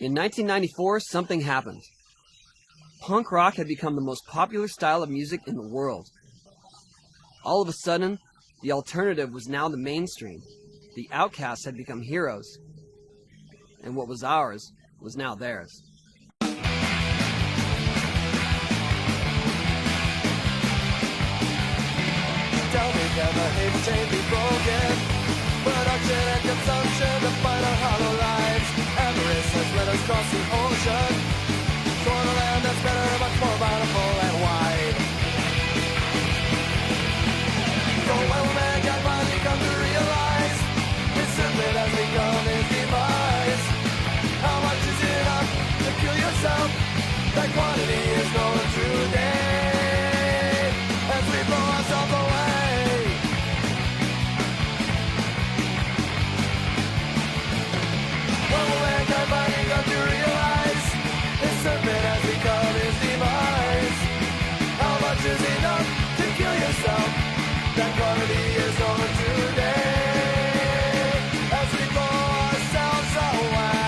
In 1994, something happened. Punk rock had become the most popular style of music in the world. All of a sudden, the alternative was now the mainstream. The outcasts had become heroes. And what was ours was now theirs. Tell me, can the hate chain be broken? Production and consumption, the fight on hollow lives. Avarice has led us across the ocean toward a land that's better, much more bountiful and wide. So when mankind finally come to realize his serpent has become his demise, how much is enough to kill yourself? That quantity is known today as we blow ourselves away. That quality is over today as we blow ourselves away.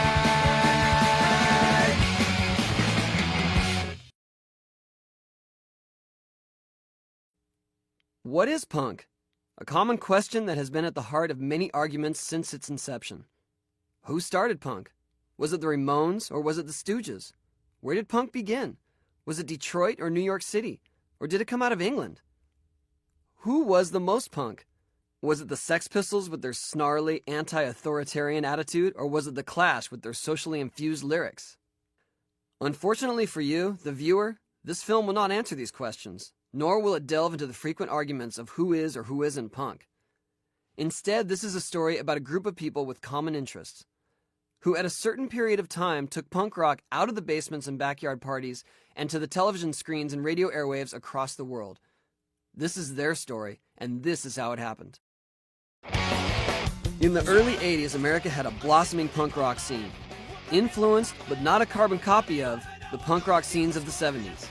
What is punk? A common question that has been at the heart of many arguments since its inception. Who started punk? Was it the Ramones or was it the Stooges? Where did punk begin? Was it Detroit or New York City? Or did it come out of England? Who was the most punk? Was it the Sex Pistols with their snarly, anti-authoritarian attitude, or was it the Clash with their socially infused lyrics? Unfortunately for you, the viewer, this film will not answer these questions, nor will it delve into the frequent arguments of who is or who isn't punk. Instead, this is a story about a group of people with common interests, who at a certain period of time took punk rock out of the basements and backyard parties and to the television screens and radio airwaves across the world. This is their story, and this is how it happened. In the early 80s, America had a blossoming punk rock scene, influenced, but not a carbon copy of, the punk rock scenes of the 70s.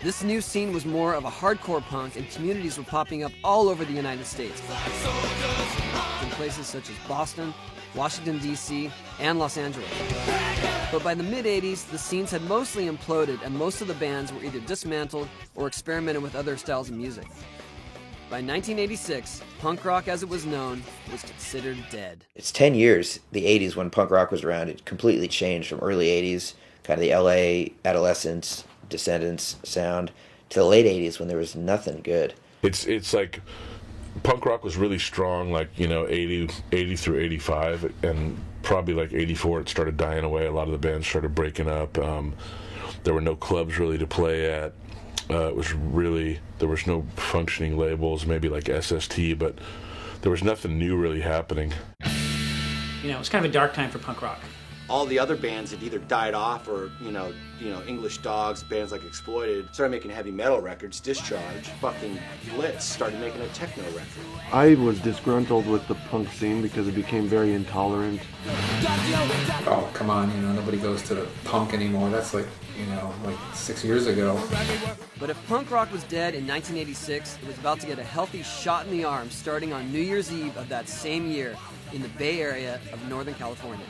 This new scene was more of a hardcore punk, and communities were popping up all over the United States, in places such as Boston, Washington, D.C., and Los Angeles. But by the mid-80s, the scenes had mostly imploded and most of the bands were either dismantled or experimented with other styles of music. By 1986, punk rock as it was known was considered dead. It's 10 years, the 80s, when punk rock was around. It completely changed from early 80s, kind of the LA adolescence, Descendants sound, to the late 80s when there was nothing good. It's like punk rock was really strong, like, 80 through 85, and probably like 84 it started dying away. A lot of the bands started breaking up. There were no clubs really to play at. There was no functioning labels, maybe like SST, but there was nothing new really happening. It was kind of a dark time for punk rock. All the other bands had either died off or, English Dogs, bands like Exploited, started making heavy metal records. Discharge, fucking Blitz started making a techno record. I was disgruntled with the punk scene because it became very intolerant. Oh, come on, nobody goes to the punk anymore. That's like 6 years ago. But if punk rock was dead in 1986, it was about to get a healthy shot in the arm starting on New Year's Eve of that same year in the Bay Area of Northern California.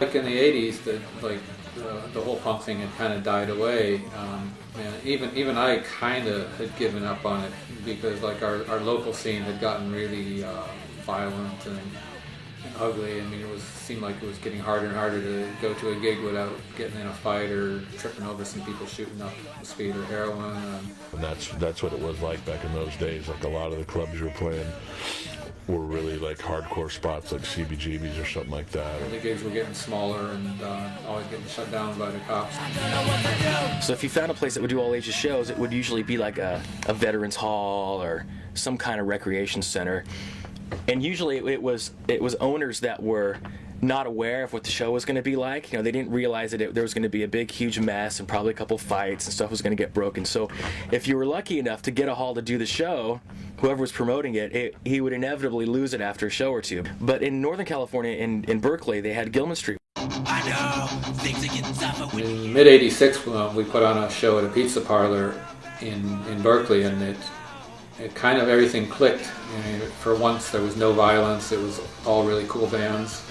Like in the 80s, the whole punk thing had kind of died away. Even I kind of had given up on it because like our local scene had gotten really violent and ugly. I mean, seemed like it was getting harder and harder to go to a gig without getting in a fight or tripping over some people shooting up speed or heroin. And that's what it was like back in those days. Like a lot of the clubs you were playing were really like hardcore spots like CBGB's or something like that. The gigs were getting smaller and always getting shut down by the cops. So if you found a place that would do all ages shows, it would usually be like a veterans hall or some kind of recreation center. And usually it was owners that were not aware of what the show was going to be like. They didn't realize that there was going to be a big, huge mess and probably a couple fights and stuff was going to get broken. So if you were lucky enough to get a hall to do the show, whoever was promoting it, he would inevitably lose it after a show or two. But in Northern California, in Berkeley, they had Gilman Street. I know, things are getting tougher. In mid-86, we put on a show at a pizza parlor in Berkeley, and it kind of everything clicked. For once, there was no violence. It was all really cool bands.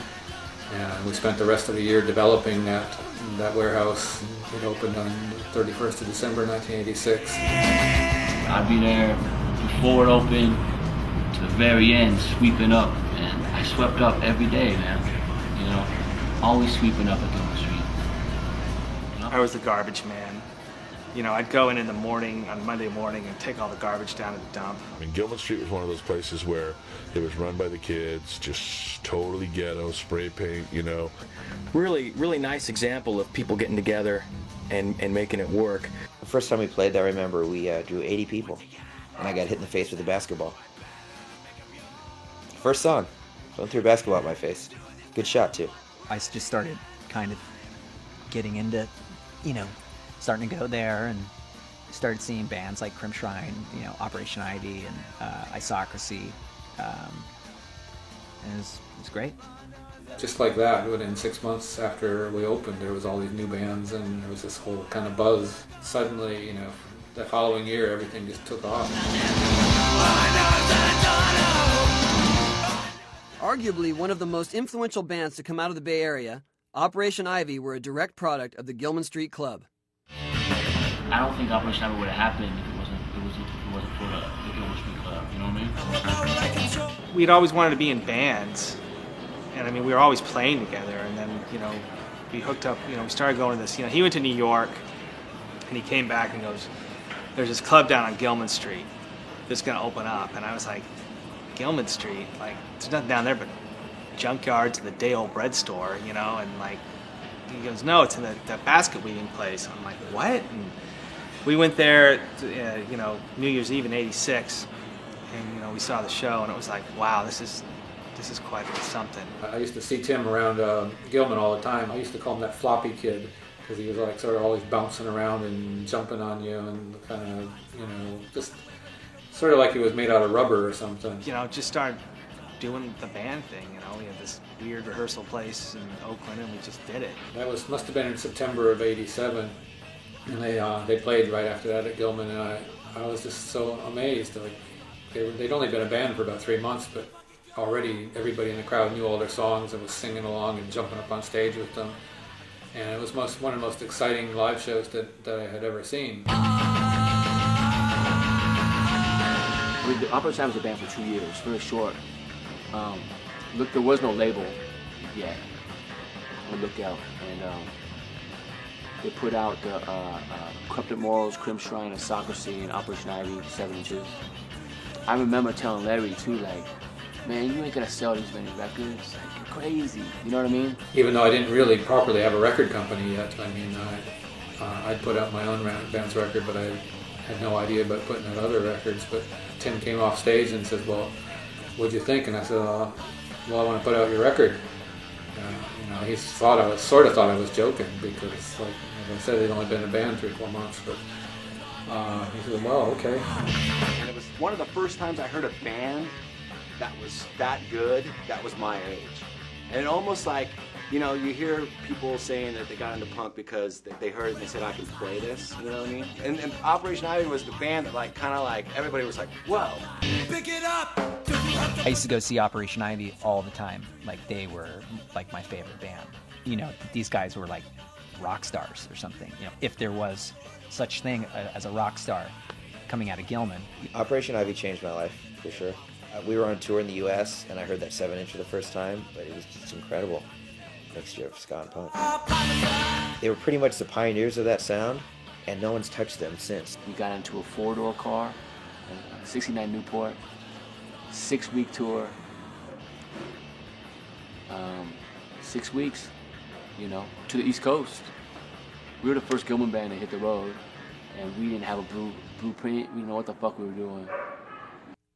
And we spent the rest of the year developing that warehouse. It opened on the 31st of December 1986. I'd be there before it opened to the very end, sweeping up, and I swept up every day, man. You know, always sweeping up at Gilman Street. You know? I was the garbage man. You know, I'd go in the morning, on Monday morning, and take all the garbage down to the dump. I mean, Gilman Street was one of those places where it was run by the kids, just totally ghetto, spray paint, you know. Really, really nice example of people getting together and making it work. The first time we played there, I remember we drew 80 people, and I got hit in the face with a basketball. First song, someone threw a basketball at my face. Good shot, too. I just started kind of getting into, you know, starting to go there, and started seeing bands like Crim Shrine, you know, Operation Ivy, and Isocracy, and it was great. Just like that, within 6 months after we opened, there was all these new bands, and there was this whole kind of buzz. Suddenly, you know, the following year, everything just took off. Arguably one of the most influential bands to come out of the Bay Area, Operation Ivy were a direct product of the Gilman Street Club. I don't think Operation Ivy would have happened if it wasn't for the Gilman Street Club. You know what I mean? We'd always wanted to be in bands, and I mean, we were always playing together. And then, you know, we hooked up. You know, we started going to this. You know, he went to New York, and he came back and goes, "There's this club down on Gilman Street that's gonna open up." And I was like, "Gilman Street? Like, there's nothing down there but junkyards and the day-old bread store, you know?" And like, he goes, "No, it's in the basket weaving place." I'm like, "What?" And we went there, you know, New Year's Eve in '86, and you know, we saw the show, and it was like, wow, this is quite something. I used to see Tim around Gilman all the time. I used to call him that floppy kid, because he was like sort of always bouncing around and jumping on you, and kind of, you know, just sort of like he was made out of rubber or something. You know, just started doing the band thing. You know, we had this weird rehearsal place in Oakland, and we just did it. That must have been in September of '87, and they played right after that at Gilman, and I was just so amazed. Like they'd only been a band for about 3 months, but already everybody in the crowd knew all their songs and was singing along and jumping up on stage with them, and it was one of the most exciting live shows that I had ever seen. The Operation Ivy was a band for 2 years, very short. Look, there was no label yet on Lookout, and they put out the Corrupted Morals, Crim Shrine, Isocracy, and Operation Ivy, 7 inches. I remember telling Larry too, like, "Man, you ain't gonna sell these many records. Like, you're crazy." You know what I mean? Even though I didn't really properly have a record company yet, I mean, I'd put out my own band's record, but I had no idea about putting out other records. But Tim came off stage and said, "Well, what'd you think?" And I said, "Well, I want to put out your record." You know, he thought I was joking, because, like I said, they'd only been in a band 3 or 4 months. But he said, "Well, okay." And it was one of the first times I heard a band that was that good that was my age. And almost like, you know, you hear people saying that they got into punk because they heard it and they said, "I can play this," you know what I mean? And Operation Ivy was the band that, like, kind of like, everybody was like, "Whoa." Pick it up. I used to go see Operation Ivy all the time. Like, they were like my favorite band. You know, these guys were like rock stars or something. You know, if there was such thing as a rock star coming out of Gilman. Operation Ivy changed my life, for sure. We were on tour in the U.S., and I heard that 7-inch for the first time, but it was just incredible. Mixture of ska and punk. They were pretty much the pioneers of that sound, and no one's touched them since. We got into a 4-door car, a 69 Newport, 6-week tour, 6 weeks, you know, to the East Coast. We were the first Gilman band to hit the road, and we didn't have a blueprint. We didn't know what the fuck we were doing.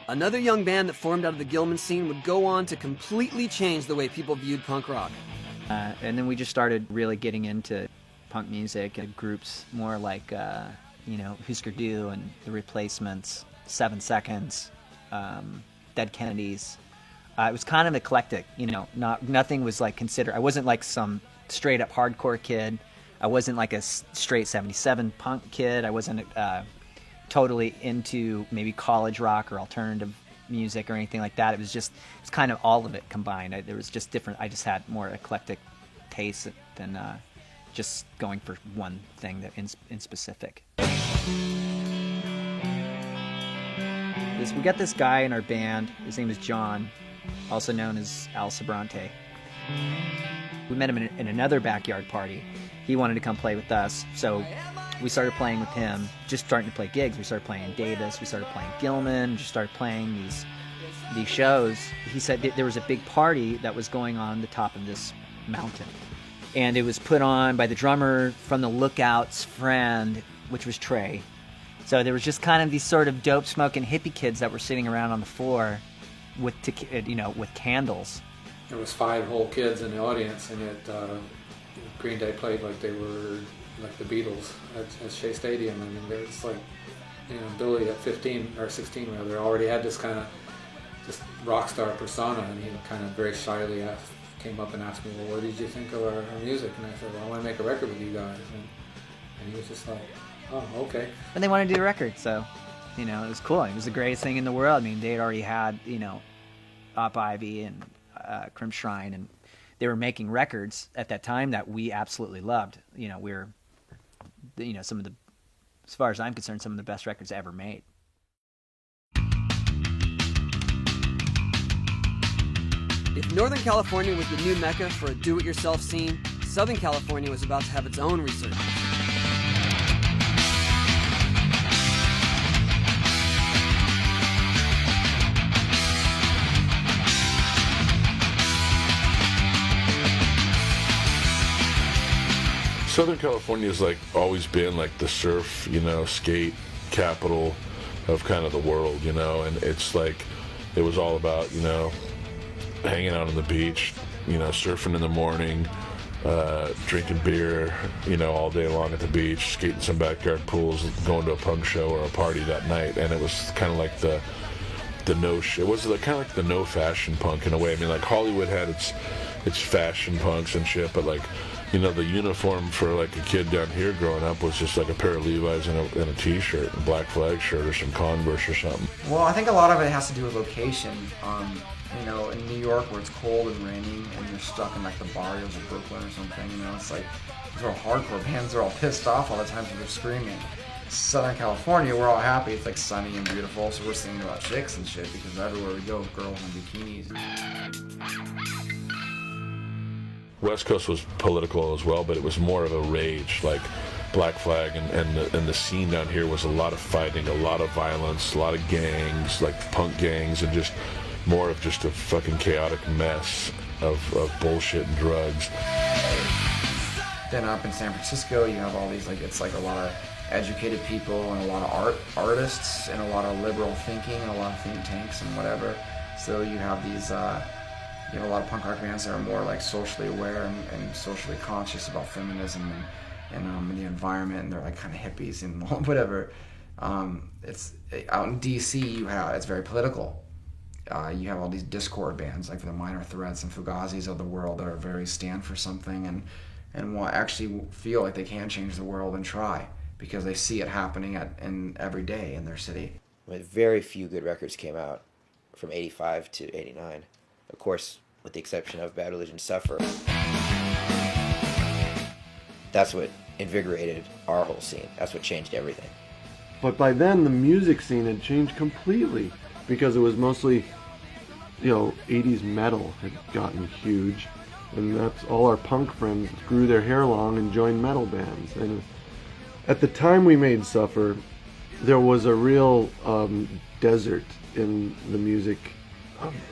Another young band that formed out of the Gilman scene would go on to completely change the way people viewed punk rock. And then we just started really getting into punk music and groups more like, you know, Husker Du and The Replacements, 7 Seconds, Dead Kennedys. It was kind of eclectic, you know. Nothing was like considered. I wasn't like some straight up hardcore kid. I wasn't like a straight 77 punk kid. I wasn't totally into maybe college rock or alternative music or anything like that. It's kind of all of it combined. There was just different. I just had more eclectic tastes than just going for one thing that in specific. We got this guy in our band. His name is John, also known as Al Sobrante. We met him in another backyard party. He wanted to come play with us, so we started playing with him, just starting to play gigs. We started playing in Davis, we started playing Gilman, just started playing these shows. He said that there was a big party that was going on the top of this mountain. And it was put on by the drummer from the Lookout's friend, which was Trey. So there was just kind of these sort of dope-smoking hippie kids that were sitting around on the floor with candles. There was 5 whole kids in the audience, and yet Green Day played like they were like the Beatles at Shea Stadium. I mean, it's like, Billy at 15 or 16 rather already had this kind of just rock star persona, and he kind of very shyly came up and asked me, well, what did you think of our music? And I said, well, I want to make a record with you guys. And he was just like, oh, okay. And they wanted to do a record, so, it was cool. It was the greatest thing in the world. I mean, they had already had, Op Ivy and Crim Shrine, and they were making records at that time that we absolutely loved. We're, some of the, as far as I'm concerned, some of the best records ever made. If Northern California was the new mecca for a do-it-yourself scene, Southern California was about to have its own resurgence. Southern California has always been the surf, skate capital of kind of the world, and it's it was all about, hanging out on the beach, surfing in the morning, drinking beer, all day long at the beach, skating some backyard pools, going to a punk show or a party that night. And it was kind of like the it was kind of like the no fashion punk in a way. I mean, Hollywood had its fashion punks and shit, but the uniform for a kid down here growing up was just a pair of Levi's and a t-shirt, a Black Flag shirt or some Converse or something. Well, I think a lot of it has to do with location. In New York where it's cold and raining and you're stuck in the barrios of Brooklyn or something, it's they're all hardcore bands, they're all pissed off all the time because they're screaming. Southern California, we're all happy, it's sunny and beautiful, so we're singing about chicks and shit because everywhere we go, girls in bikinis. West Coast was political as well, but it was more of a rage, Black Flag, and the scene down here was a lot of fighting, a lot of violence, a lot of gangs, punk gangs, and just more of just a fucking chaotic mess of bullshit and drugs. Then up in San Francisco, you have all these, it's a lot of educated people and a lot of artists and a lot of liberal thinking and a lot of think tanks and whatever. So you have these, you have a lot of punk rock bands that are more socially aware and socially conscious about feminism and the environment, and they're kind of hippies and whatever. It's out in DC, it's very political. You have all these discord bands like the Minor Threats and Fugazis of the world that are very stand for something and want actually feel like they can change the world and try because they see it happening every day in their city. Very few good records came out from 85 to 89. Of course, with the exception of Bad Religion Suffer. That's what invigorated our whole scene. That's what changed everything. But by then, the music scene had changed completely because it was mostly, 80s metal had gotten huge. And that's all our punk friends grew their hair long and joined metal bands. And at the time we made Suffer, there was a real desert in the music,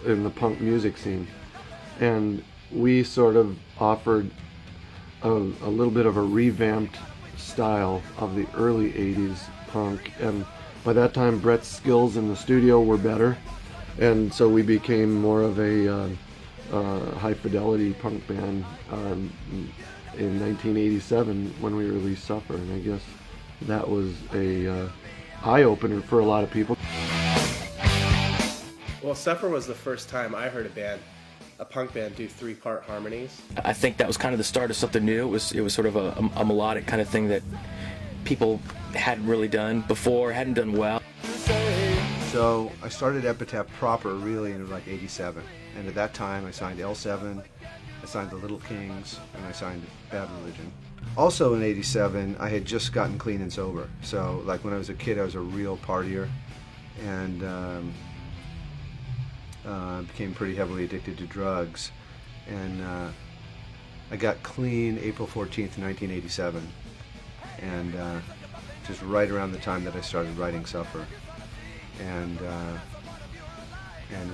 in the punk music scene. And we sort of offered a little bit of a revamped style of the early 80s punk. And by that time, Brett's skills in the studio were better. And so we became more of a high fidelity punk band in 1987 when we released Suffer. And I guess that was a eye-opener for a lot of people. Well, Suffer was the first time I heard a punk band do 3-part harmonies. I think that was kind of the start of something new. It was sort of a melodic kind of thing that people hadn't really done before, hadn't done well. So I started Epitaph proper really in like 87. And at that time I signed L7, I signed the Little Kings, and I signed Bad Religion. Also in 87, I had just gotten clean and sober. So like when I was a kid, I was a real partier and became pretty heavily addicted to drugs. And I got clean April 14th, 1987. And just right around the time that I started writing Suffer. And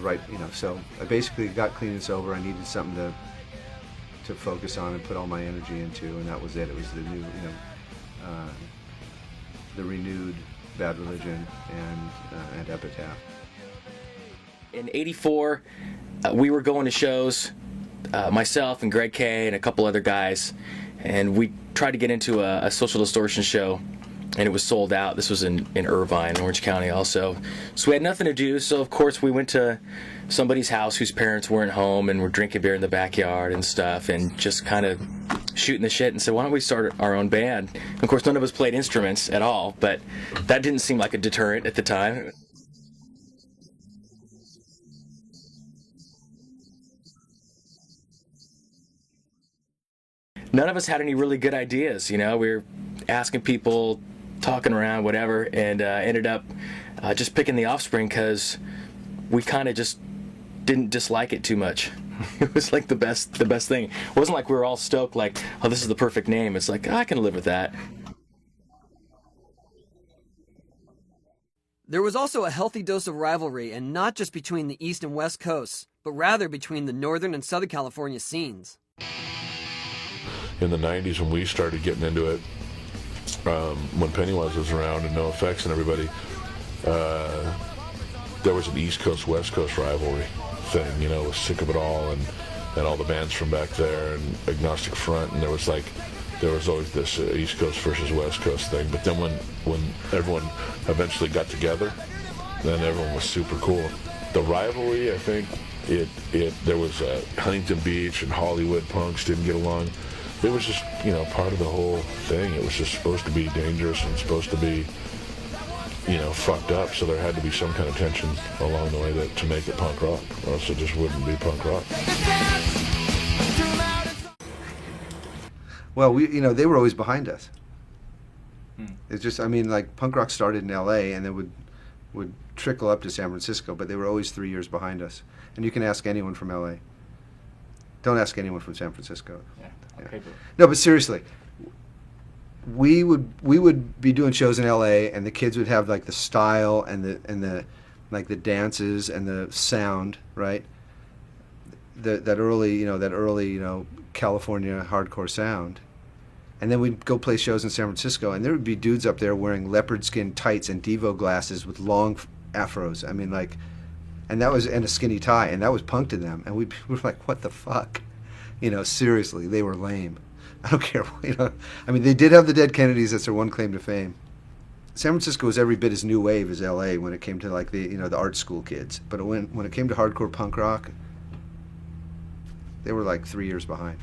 write, you know, so I basically got clean and sober. I needed something to focus on and put all my energy into, and that was it. It was the new, you know, the renewed Bad Religion and Epitaph. In '84, we were going to shows, myself and Greg Kay and a couple other guys, and we tried to get into a Social Distortion show, and it was sold out. This was in Irvine, Orange County also. So we had nothing to do, so of course we went to somebody's house whose parents weren't home, and we're drinking beer in the backyard and stuff, and just kind of shooting the shit, and said, why don't we start our own band? Of course, none of us played instruments at all, but that didn't seem like a deterrent at the time. None of us had any really good ideas, you know. We were asking people, talking around, whatever, and ended up just picking The Offspring because we kind of just didn't dislike it too much. It was like the best thing. It wasn't like we were all stoked like, oh, this is the perfect name. It's like, I can live with that. There was also a healthy dose of rivalry, and not just between the East and West Coasts, but rather between the Northern and Southern California scenes. In the 90s, when we started getting into it, when Pennywise was around and No Effects and everybody, there was an East Coast, West Coast rivalry thing, you know, was Sick of It All and all the bands from back there and Agnostic Front, and there was always this East Coast versus West Coast thing. But then when everyone eventually got together, then everyone was super cool. The rivalry, I think, there was Huntington Beach and Hollywood punks didn't get along. It was just, you know, part of the whole thing. It was just supposed to be dangerous and supposed to be, you know, fucked up. So there had to be some kind of tension along the way to make it punk rock, or else it just wouldn't be punk rock. Well, you know, they were always behind us. It's just, I mean, like punk rock started in L.A. and then would trickle up to San Francisco, but they were always 3 years behind us. And you can ask anyone from L.A. Don't ask anyone from San Francisco. Yeah. Okay, but No, but seriously, we would be doing shows in L.A. and the kids would have like the style and the like the dances and the sound, right? That early California hardcore sound. And then we'd go play shows in San Francisco, and there would be dudes up there wearing leopard skin tights and Devo glasses with long afros. I mean, like, and a skinny tie, and that was punk to them. And we were like, what the fuck? You know, seriously, they were lame. I don't care, you know. I mean, they did have the Dead Kennedys. That's their one claim to fame. San Francisco was every bit as new wave as L.A. when it came to like the art school kids. But when it came to hardcore punk rock, they were like 3 years behind.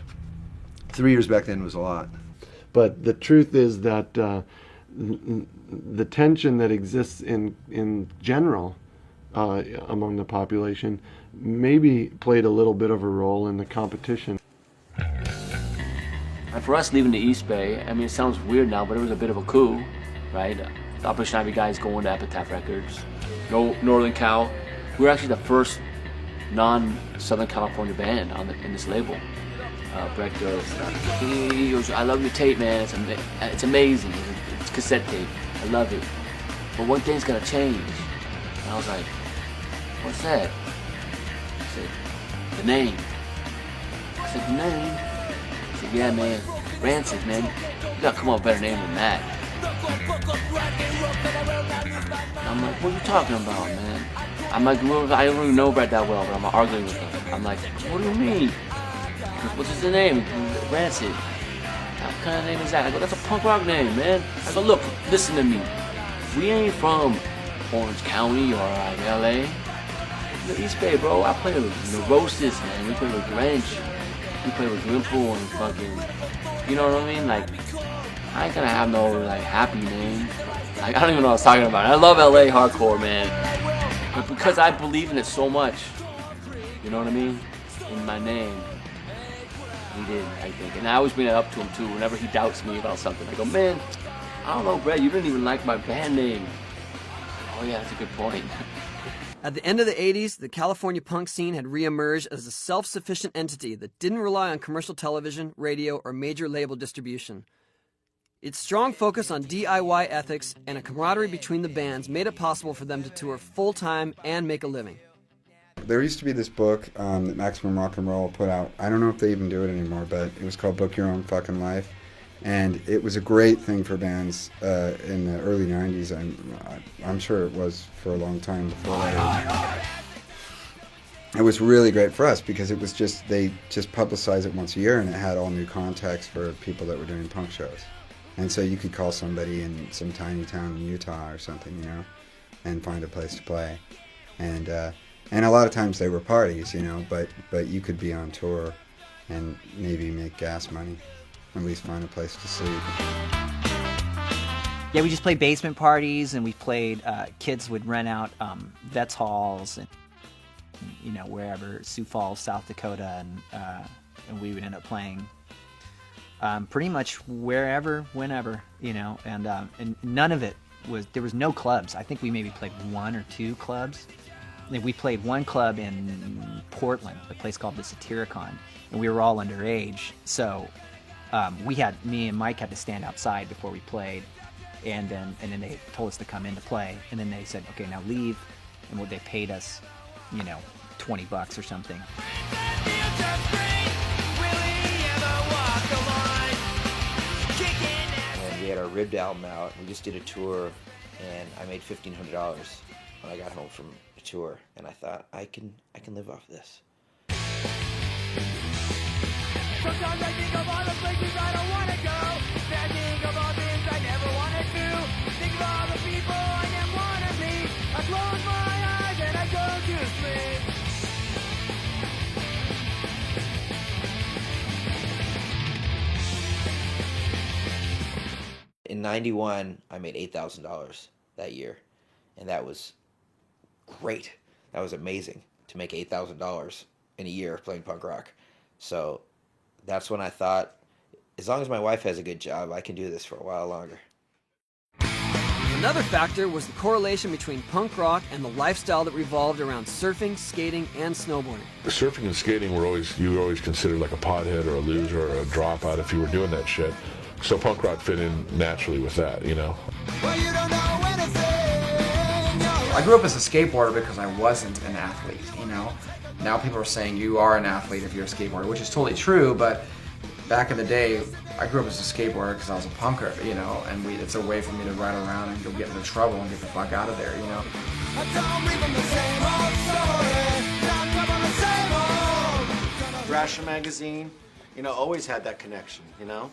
3 years back then was a lot. But the truth is that the tension that exists in general among the population maybe played a little bit of a role in the competition. And for us leaving the East Bay, I mean, it sounds weird now, but it was a bit of a coup, right? The Operation Ivy guys going to Epitaph Records, Northern Cal. We were actually the first non-Southern California band in this label. Brett goes, he goes, I love your tape, man. It's amazing. It's cassette tape. I love it. But one thing's gonna change. And I was like, what's that? He said, the name. I said, the name? He said, yeah, man. Rancid, man. You gotta come up with a better name than that. And I'm like, what are you talking about, man? I'm like, I don't really know Brett that well, but I'm arguing with him. I'm like, what do you mean? What's his name? Rancid. What kind of name is that? I go, that's a punk rock name, man. I go, look, listen to me. We ain't from Orange County or like LA. The East Bay, bro. I play with Neurosis, man. We play with Grinch. We play with Grimpool and fucking, you know what I mean? Like, I ain't gonna have no like happy name. Like, I don't even know what I was talking about. I love LA hardcore, man. because I believe in it so much. You know what I mean? In my name. He did, I think. And I always bring it up to him too. Whenever he doubts me about something, I go, man, I don't know, Brad, you didn't even like my band name. Oh yeah, that's a good point. At the end of the 80s, the California punk scene had reemerged as a self-sufficient entity that didn't rely on commercial television, radio, or major label distribution. Its strong focus on DIY ethics and a camaraderie between the bands made it possible for them to tour full-time and make a living. There used to be this book that Maximum Rock and Roll put out. I don't know if they even do it anymore, but it was called Book Your Own Fucking Life. And it was a great thing for bands in the early 90s. I'm sure it was for a long time before that. It was really great for us because it was just, they just publicized it once a year and it had all new contacts for people that were doing punk shows. And so you could call somebody in some tiny town in Utah or something, you know, and find a place to play. And a lot of times they were parties, you know, but you could be on tour and maybe make gas money, at least find a place to sleep. Yeah, we just played basement parties, and we played, kids would rent out vets halls and, you know, wherever, Sioux Falls, South Dakota, and we would end up playing pretty much wherever, whenever, you know, and none of it was, there was no clubs. I think we maybe played 1 or 2 clubs. We played one club in Portland, a place called the Satyricon, and we were all underage, so me and Mike had to stand outside before we played, and then they told us to come in to play, and then they said, okay, now leave, and they paid us, you know, $20 or something. And we had our Ribbed album out. We just did a tour, and I made $1,500 when I got home from the tour, and I thought, I can live off this. Sometimes I think of all the places I don't want to go. Then think of all things I never wanted to. Think of all the people I never want to meet. I close my eyes and I go to sleep. In '91, I made $8,000 that year, and that was great. That was amazing to make $8,000 in a year playing punk rock. So that's when I thought, as long as my wife has a good job, I can do this for a while longer. Another factor was the correlation between punk rock and the lifestyle that revolved around surfing, skating, and snowboarding. Surfing and skating you were always considered like a pothead or a loser or a dropout if you were doing that shit. So punk rock fit in naturally with that, you know. Well, you don't know anything. I grew up as a skateboarder because I wasn't an athlete, you know. Now people are saying you are an athlete if you're a skateboarder, which is totally true, but back in the day, I grew up as a skateboarder because I was a punker, you know, and it's a way for me to ride around and go get into trouble and get the fuck out of there, you know. Thrasher magazine, you know, always had that connection, you know.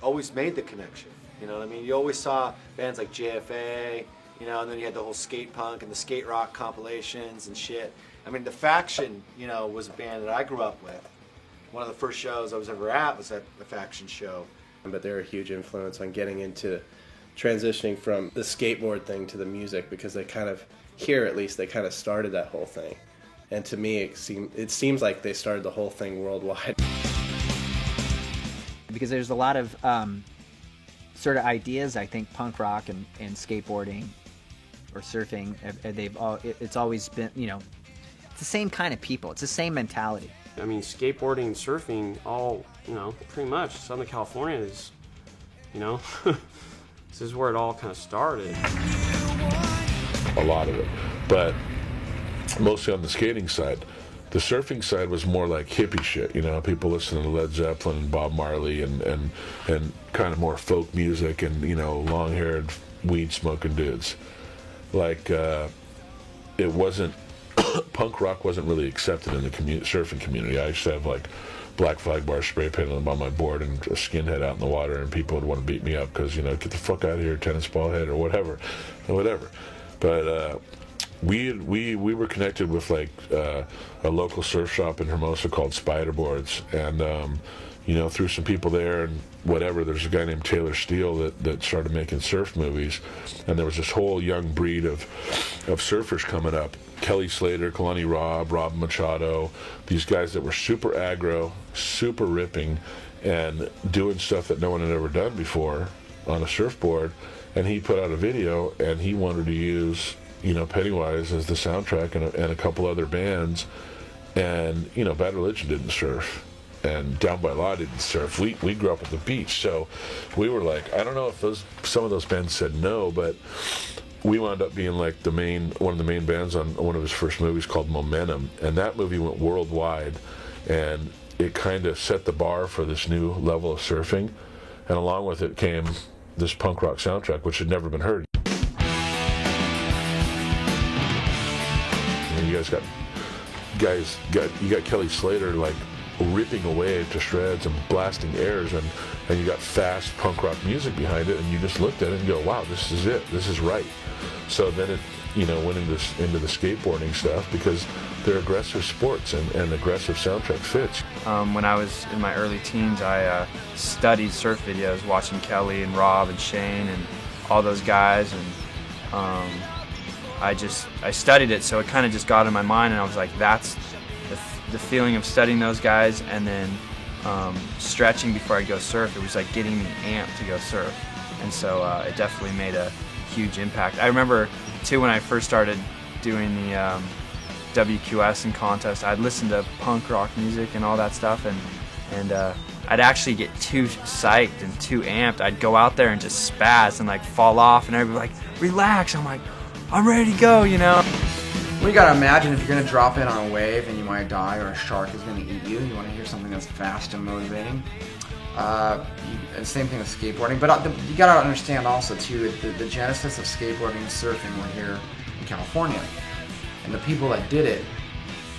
Always made the connection, you know what I mean? You always saw bands like JFA, you know, and then you had the whole skate punk and the skate rock compilations and shit. I mean, The Faction, you know, was a band that I grew up with. One of the first shows I was ever at was at the Faction show. But they're a huge influence on getting into transitioning from the skateboard thing to the music, because they kind of, here at least, they kind of started that whole thing. And to me, it seems like they started the whole thing worldwide. Because there's a lot of sort of ideas, I think, punk rock and skateboarding or surfing, it's always been, you know, it's the same kind of people. It's the same mentality. I mean, skateboarding and surfing, all, you know, pretty much Southern California is, you know, this is where it all kind of started. A lot of it, but mostly on the skating side. The surfing side was more like hippie shit, you know, people listening to Led Zeppelin and Bob Marley and kind of more folk music and, you know, long-haired, weed-smoking dudes. Like, it wasn't, punk rock wasn't really accepted in the surfing community. I used to have, like, black flag bar spray painted on my board and a skinhead out in the water, and people would want to beat me up because, you know, get the fuck out of here, tennis ball head, or whatever. But, we were connected with like a local surf shop in Hermosa called Spiderboards, and through some people there and whatever, there's a guy named Taylor Steele that started making surf movies, and there was this whole young breed of surfers coming up. Kelly Slater, Kalani Rob Machado, these guys that were super aggro, super ripping, and doing stuff that no one had ever done before on a surfboard. And he put out a video, and he wanted to use, Pennywise as the soundtrack and a couple other bands. And, Bad Religion didn't surf, and Down by Law didn't surf. We grew up at the beach, so we were like, I don't know if some of those bands said no, but we wound up being like one of the main bands on one of his first movies called Momentum, and that movie went worldwide, and it kind of set the bar for this new level of surfing, and along with it came this punk rock soundtrack, which had never been heard. And you got Kelly Slater like ripping away to shreds and blasting airs, and you got fast punk rock music behind it, and you just looked at it and go, wow, this is it, this is right. So then it went into the skateboarding stuff, because they're aggressive sports, and aggressive soundtrack fits. When I was in my early teens, I studied surf videos, watching Kelly and Rob and Shane and all those guys, and I studied it, so it kind of just got in my mind, and I was like, that's the feeling of studying those guys, and then stretching before I go surf. It was like getting me amped to go surf, and so it definitely made a huge impact. I remember too, when I first started doing the WQS and contest, I'd listen to punk rock music and all that stuff, and I'd actually get too psyched and too amped. I'd go out there and just spaz and like fall off, and everybody like, relax. I'm like, I'm ready to go, Well, you gotta imagine if you're gonna drop in on a wave and you might die, or a shark is gonna eat you want to hear something that's fast and motivating. Same thing with skateboarding, but you gotta understand also too, the genesis of skateboarding and surfing were here in California, and the people that did it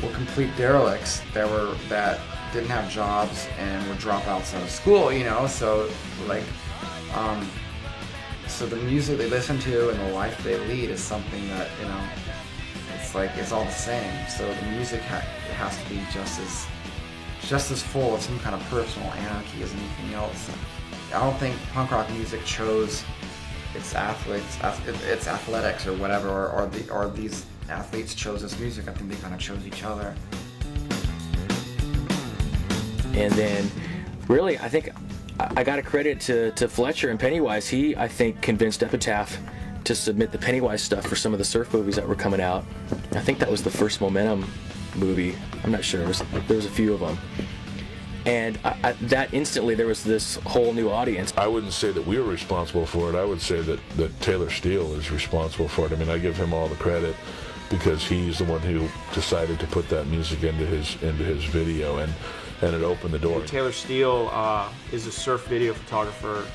were complete derelicts that didn't have jobs and were dropouts out of school, so like, so the music they listen to and the life they lead is something that, it's all the same. So the music has to be just as full of some kind of personal anarchy as anything else. I don't think punk rock music chose its athletics or whatever, or these athletes chose this music. I think they kind of chose each other. And then, really, I think I got to credit to Fletcher and Pennywise. He, I think, convinced Epitaph to submit the Pennywise stuff for some of the surf movies that were coming out. I think that was the first Momentum movie. I'm not sure. There was a few of them. And that instantly, there was this whole new audience. I wouldn't say that we were responsible for it. I would say that Taylor Steele is responsible for it. I mean, I give him all the credit, because he's the one who decided to put that music into his video, and it opened the door. Taylor Steele is a surf video photographer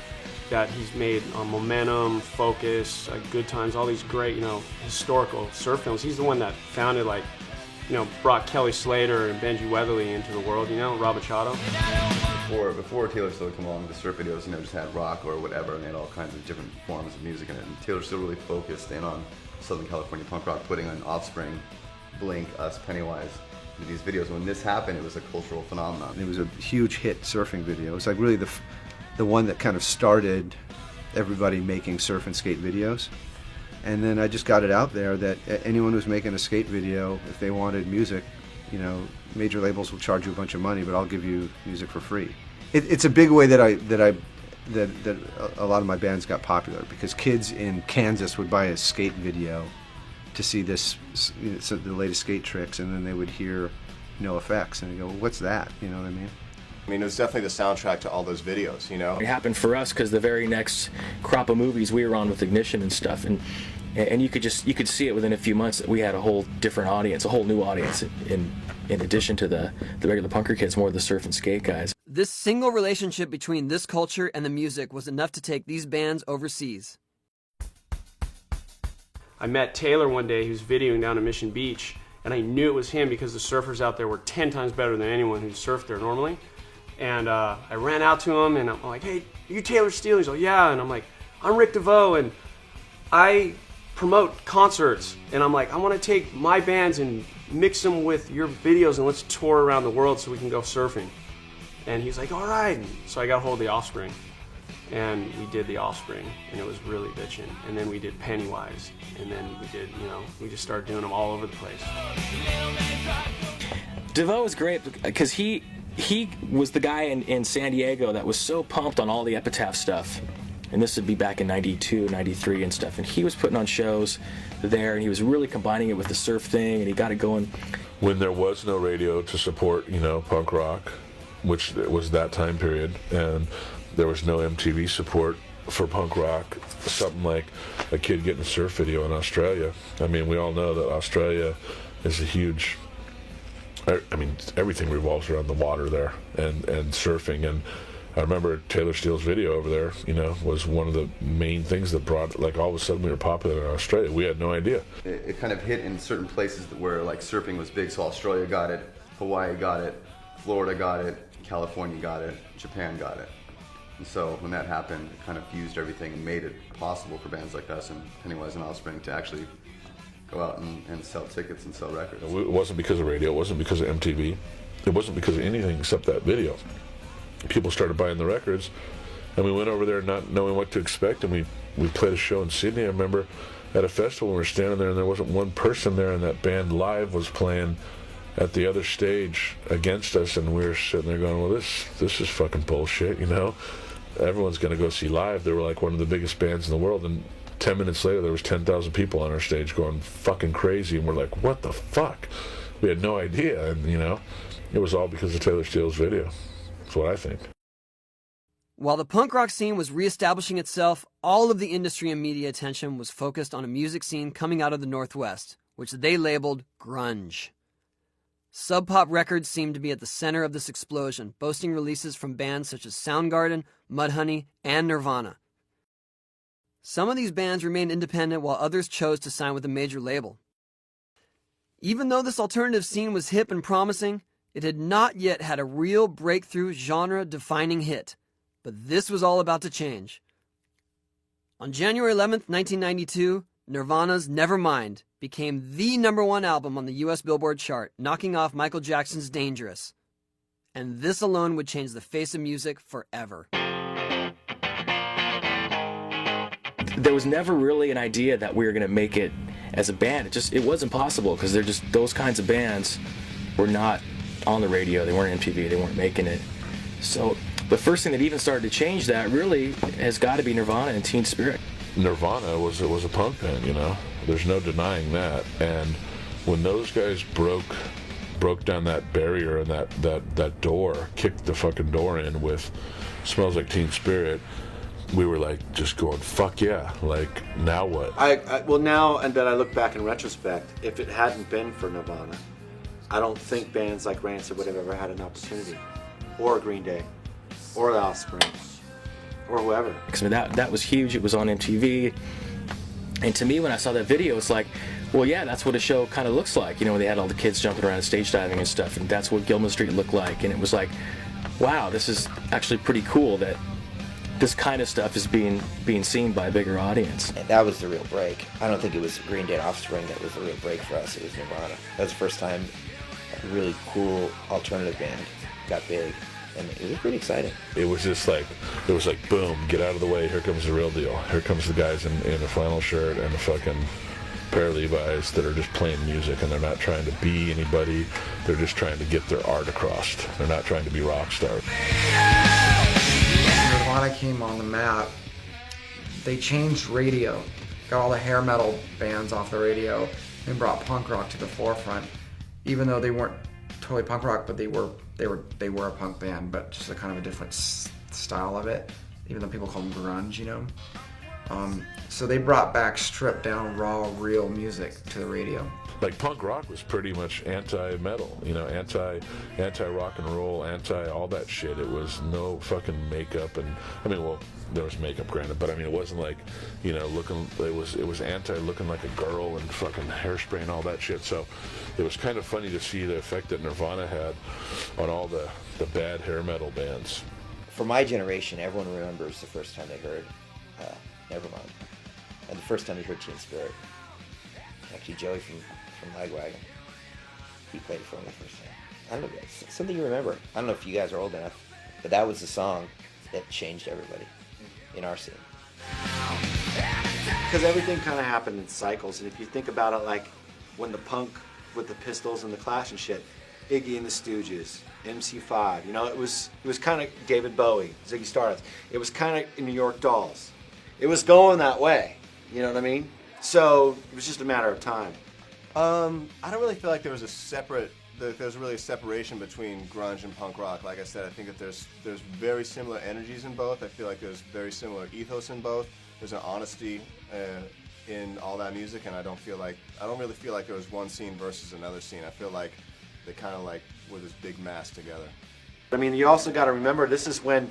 that he's made on Momentum, Focus, Good Times, all these great, historical surf films. He's the one that founded, brought Kelly Slater and Benji Weatherly into the world, Rob Machado. Before Taylor Steele came along, the surf videos, just had rock or whatever, and they had all kinds of different forms of music in it. And Taylor Steele really focused in on Southern California punk rock, putting on Offspring, Blink, Us, Pennywise, into these videos. When this happened, it was a cultural phenomenon. It was a huge hit surfing video. It was like really the one that kind of started everybody making surf and skate videos. And then I just got it out there that anyone who's making a skate video, if they wanted music, major labels will charge you a bunch of money, but I'll give you music for free. It's a big way that a lot of my bands got popular, because kids in Kansas would buy a skate video to see the latest skate tricks, and then they would hear No Effects, and they go, well, what's that? You know what I mean? I mean, it was definitely the soundtrack to all those videos, It happened for us because the very next crop of movies we were on with Ignition and stuff, and you could see it within a few months that we had a whole different audience, a whole new audience, in addition to the regular punker kids, more of the surf and skate guys. This single relationship between this culture and the music was enough to take these bands overseas. I met Taylor one day. He was videoing down at Mission Beach, and I knew it was him because the surfers out there were 10 times better than anyone who surfed there normally. And I ran out to him, and I'm like, hey, are you Taylor Steele? He's like, yeah. And I'm like, I'm Rick DeVoe, and I promote concerts. And I'm like, I want to take my bands and mix them with your videos, and let's tour around the world so we can go surfing. And he's like, all right. So I got a hold of the Offspring, and we did the Offspring, and it was really bitchin'. And then we did Pennywise, and then we did, we just started doing them all over the place. DeVoe was great because he was the guy in San Diego that was so pumped on all the Epitaph stuff. And this would be back in 92, 93 and stuff. And he was putting on shows there, and he was really combining it with the surf thing, and he got it going. When there was no radio to support, punk rock, which was that time period, and there was no MTV support for punk rock, something like a kid getting a surf video in Australia. I mean, we all know that Australia is a huge... everything revolves around the water there and surfing. And I remember Taylor Steele's video over there, was one of the main things that brought, all of a sudden we were popular in Australia. We had no idea. It kind of hit in certain places where surfing was big, so Australia got it, Hawaii got it, Florida got it, California got it, Japan got it. And so when that happened, it kind of fused everything and made it possible for bands like us and Pennywise and Offspring to actually go out and sell tickets and sell records. It wasn't because of radio, it wasn't because of MTV, it wasn't because of anything except that video. People started buying the records, and we went over there not knowing what to expect, and we played a show in Sydney. I remember at a festival we were standing there, and there wasn't one person there, and that band Live was playing at the other stage against us, and we were sitting there going, well, this is fucking bullshit, Everyone's going to go see Live. They were like one of the biggest bands in the world, and 10 minutes later there was 10,000 people on our stage going fucking crazy, and we're like, what the fuck? We had no idea, and it was all because of Taylor Steele's video. That's what I think. While the punk rock scene was reestablishing itself, all of the industry and media attention was focused on a music scene coming out of the Northwest, which they labeled grunge. Sub Pop Records seemed to be at the center of this explosion, boasting releases from bands such as Soundgarden, Mudhoney, and Nirvana. Some of these bands remained independent while others chose to sign with a major label. Even though this alternative scene was hip and promising, it had not yet had a real breakthrough genre-defining hit. But this was all about to change. On January 11th, 1992, Nirvana's Nevermind became the #1 album on the US Billboard chart, knocking off Michael Jackson's Dangerous. And this alone would change the face of music forever. There was never really an idea that we were going to make it as a band. It wasn't possible because those kinds of bands were not on the radio. They weren't MTV. They weren't making it. So the first thing that even started to change that really has got to be Nirvana and Teen Spirit. Nirvana was a punk band, There's no denying that. And when those guys broke down that barrier and that door, kicked the fucking door in with Smells Like Teen Spirit, we were just going, fuck yeah, now what? Well, now and then I look back in retrospect, if it hadn't been for Nirvana, I don't think bands like Rancid would have ever had an opportunity, or Green Day, or The Offspring, or whoever. That was huge. It was on MTV, and to me, when I saw that video, it's like, well, yeah, that's what a show kind of looks like. When they had all the kids jumping around and stage diving and stuff, and that's what Gilman Street looked like. And it was like, wow, this is actually pretty cool that this kind of stuff is being seen by a bigger audience. And that was the real break. I don't think it was Green Day and Offspring that was the real break for us. It was Nirvana. That was the first time a really cool alternative band got big, and it was pretty exciting. It was just boom, get out of the way, here comes the real deal. Here comes the guys in a flannel shirt and a fucking pair of Levi's that are just playing music, and they're not trying to be anybody, they're just trying to get their art across. They're not trying to be rock stars. Nirvana came on the map, they changed radio, got all the hair metal bands off the radio, and brought punk rock to the forefront. Even though they weren't totally punk rock, but they were a punk band, but just a kind of a different style of it. Even though people call them grunge, So they brought back stripped down, raw, real music to the radio. Punk rock was pretty much anti-metal, anti-rock and roll, anti-all that shit. It was no fucking makeup, and there was makeup, granted, but it wasn't looking. It was anti-looking like a girl and fucking hairspray and all that shit. So it was kind of funny to see the effect that Nirvana had on all the bad hair metal bands. For my generation, everyone remembers the first time they heard Nevermind, and the first time they heard Teen Spirit. Actually, Joey from Lagwagon, he played it for me the first time. I don't know, something you remember. I don't know if you guys are old enough. But that was the song that changed everybody in our scene. Because everything kind of happened in cycles, and if you think about it, like when the punk with the Pistols and the Clash and shit, Iggy and the Stooges, MC5, you know, it was kind of David Bowie, Ziggy Stardust. It was kind of New York Dolls. It was going that way, you know what I mean? So it was just a matter of time. I don't really feel like there was really a separation between grunge and punk rock. Like I said, I think that there's very similar energies in both. I feel like there's very similar ethos in both. There's an honesty in all that music, and I don't really feel like there was one scene versus another scene. I feel like they kind of like were this big mass together. I mean, you also got to remember, this is when,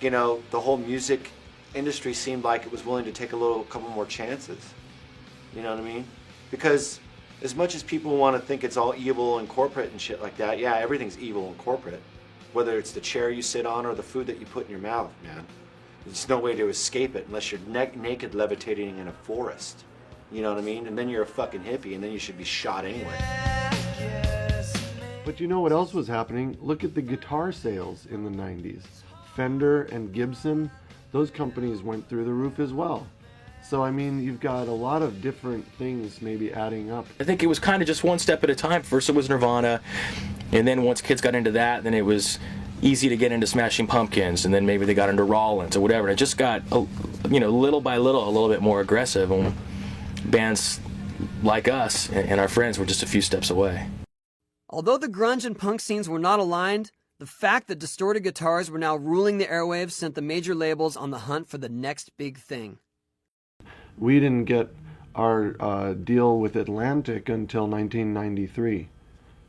you know, the whole music industry seemed like it was willing to take a couple more chances. You know what I mean? Because as much as people want to think it's all evil and corporate and shit like that, yeah, everything's evil and corporate. Whether it's the chair you sit on or the food that you put in your mouth, man. There's no way to escape it unless you're naked levitating in a forest. You know what I mean? And then you're a fucking hippie, and then you should be shot anyway. But you know what else was happening? Look at the guitar sales in the 90s. Fender and Gibson, those companies went through the roof as well. So, I mean, you've got a lot of different things maybe adding up. I think it was kind of just one step at a time. First it was Nirvana, and then once kids got into that, then it was easy to get into Smashing Pumpkins, and then maybe they got into Rollins or whatever. And it just got, you know, little by little, a little bit more aggressive, and bands like us and our friends were just a few steps away. Although the grunge and punk scenes were not aligned, the fact that distorted guitars were now ruling the airwaves sent the major labels on the hunt for the next big thing. We didn't get our deal with Atlantic until 1993.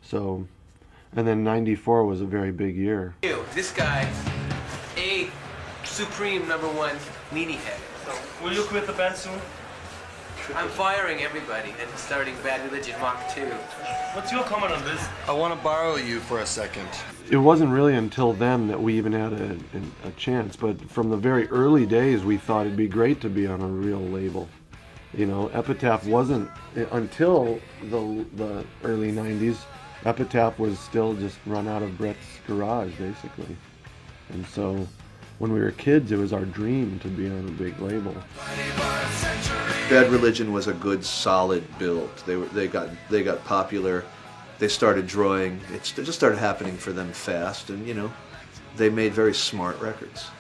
So, and then 94 was a very big year. This guy, a supreme #1 meanie head. So, will you quit the band soon? I'm firing everybody and starting Bad Religion Mach 2. What's your comment on this? I want to borrow you for a second. It wasn't really until then that we even had a chance, but from the very early days we thought it'd be great to be on a real label. You know, Epitaph wasn't, until the early 90s, Epitaph was still just run out of Brett's garage, basically. And so when we were kids, it was our dream to be on a big label. Bad Religion was a good, solid build. They got popular. They started drawing. It just started happening for them fast, and you know, they made very smart records.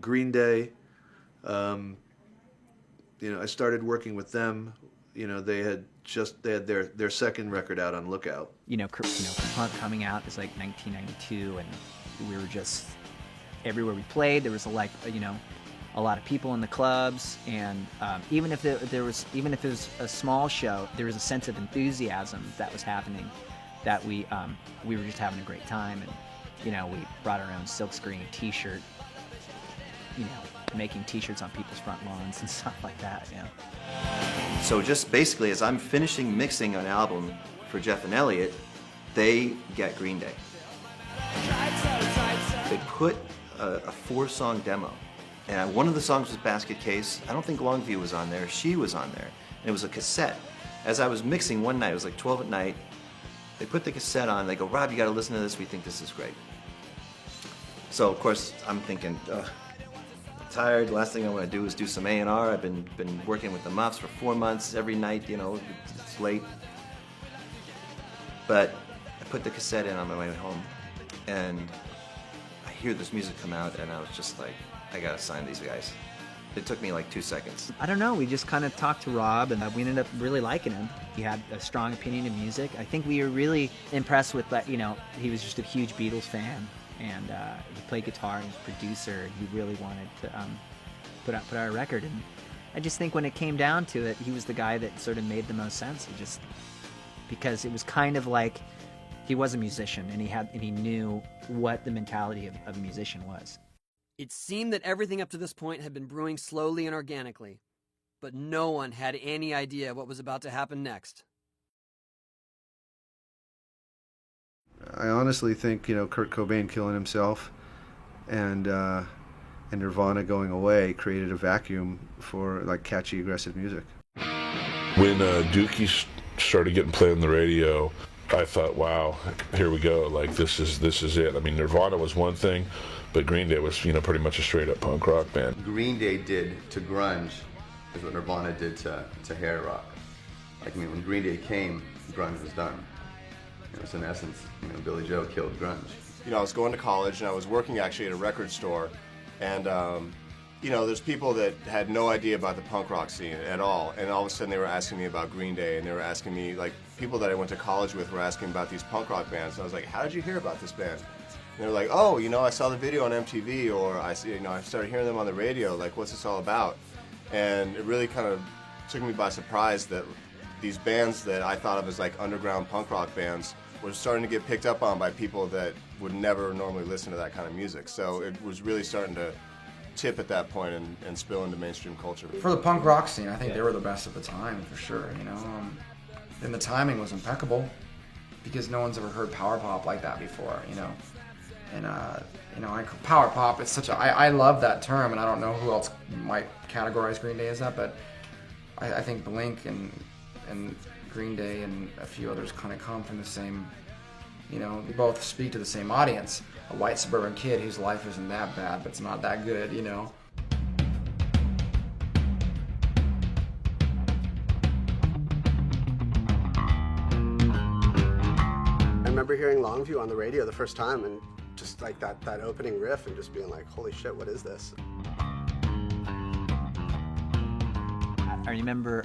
Green Day, you know, I started working with them. You know, they had their second record out on Lookout. You know, punk coming out is like 1992, and we were just everywhere we played. There was a lot of people in the clubs, and even if it was a small show, there was a sense of enthusiasm that was happening. That we were just having a great time, and you know, we brought our own silkscreen T-shirt. You know, making T-shirts on people's front lawns and stuff like that. Yeah. So just basically, as I'm finishing mixing an album for Jeff and Elliott, they get Green Day. They put a 4-song demo, and one of the songs was Basket Case. I don't think Longview was on there. She was on there, and it was a cassette. As I was mixing one night, it was like 12 at night. They put the cassette on. They go, "Rob, you got to listen to this. We think this is great." So of course I'm thinking, tired. The last thing I want to do is do some A&R. I've been working with the Muffs for 4 months every night. You know, it's late. But I put the cassette in on my way home, and I hear this music come out, and I was just like, I gotta sign these guys. It took me like 2 seconds. I don't know. We just kind of talked to Rob, and we ended up really liking him. He had a strong opinion of music. I think we were really impressed with that. You know, he was just a huge Beatles fan. And he played guitar and was a producer. He really wanted to put out a record. And I just think when it came down to it, he was the guy that sort of made the most sense. Because it was kind of like he was a musician, and he knew what the mentality of a musician was. It seemed that everything up to this point had been brewing slowly and organically, but no one had any idea what was about to happen next. I honestly think, Kurt Cobain killing himself and Nirvana going away created a vacuum for like catchy, aggressive music. When Dookie started getting played on the radio, I thought, wow, here we go. Like, this is it. I mean, Nirvana was one thing, but Green Day was, pretty much a straight-up punk rock band. Green Day did to grunge is what Nirvana did to hair rock. Like, when Green Day came, grunge was done. So in essence, Billy Joe killed grunge. I was going to college and I was working actually at a record store, and there's people that had no idea about the punk rock scene at all, and all of a sudden they were asking me about Green Day, and they were asking me, like, people that I went to college with were asking about these punk rock bands, and I was like, how did you hear about this band? And they were like, oh, I saw the video on MTV, or I started hearing them on the radio, like, what's this all about? And it really kind of took me by surprise that these bands that I thought of as like underground punk rock bands were starting to get picked up on by people that would never normally listen to that kind of music. So it was really starting to tip at that point and spill into mainstream culture. For the punk rock scene, I think they were the best at the time, for sure, and the timing was impeccable because no one's ever heard power pop like that before, and power pop, it's I love that term, and I don't know who else might categorize Green Day as that, but I think Blink and Green Day and a few others kind of come from the same, they both speak to the same audience. A white suburban kid whose life isn't that bad, but it's not that good, I remember hearing Longview on the radio the first time and just like that opening riff and just being like, holy shit, what is this? I remember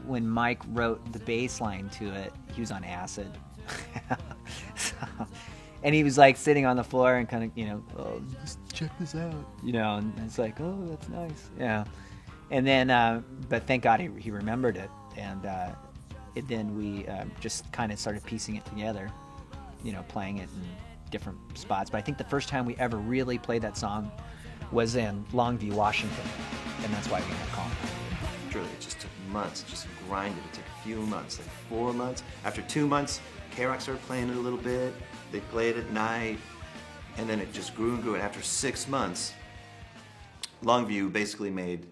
when Mike wrote the bass line to it, he was on acid. And he was like sitting on the floor and kind of, oh, just check this out, and it's like, oh, that's nice. Yeah. And then, but thank God he remembered it. And then we just kind of started piecing it together, playing it in different spots. But I think the first time we ever really played that song was in Longview, Washington. And that's why we got called. Truly, it just took months, just grinded. It took a few months, like 4 months. After 2 months, K-Rock started playing it a little bit. They played it at night, and then it just grew and grew. And after 6 months, Longview basically made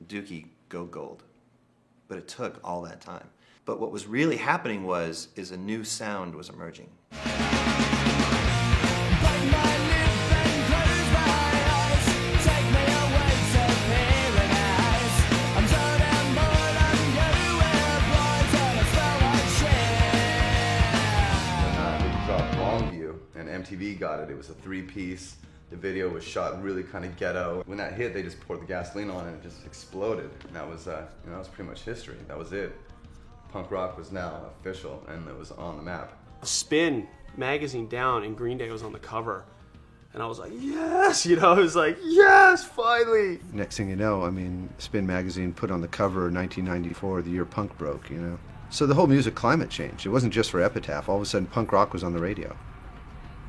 Dookie go gold. But it took all that time. But what was really happening is a new sound was emerging. MTV got it. It was a 3-piece. The video was shot really kind of ghetto. When that hit, they just poured the gasoline on it and it just exploded. And that was, that was pretty much history. That was it. Punk rock was now official and it was on the map. Spin magazine down and Green Day was on the cover. And I was like, yes! It was like, yes, finally! Next thing you know, Spin magazine put on the cover 1994, the year punk broke, So the whole music climate changed. It wasn't just for Epitaph. All of a sudden, punk rock was on the radio.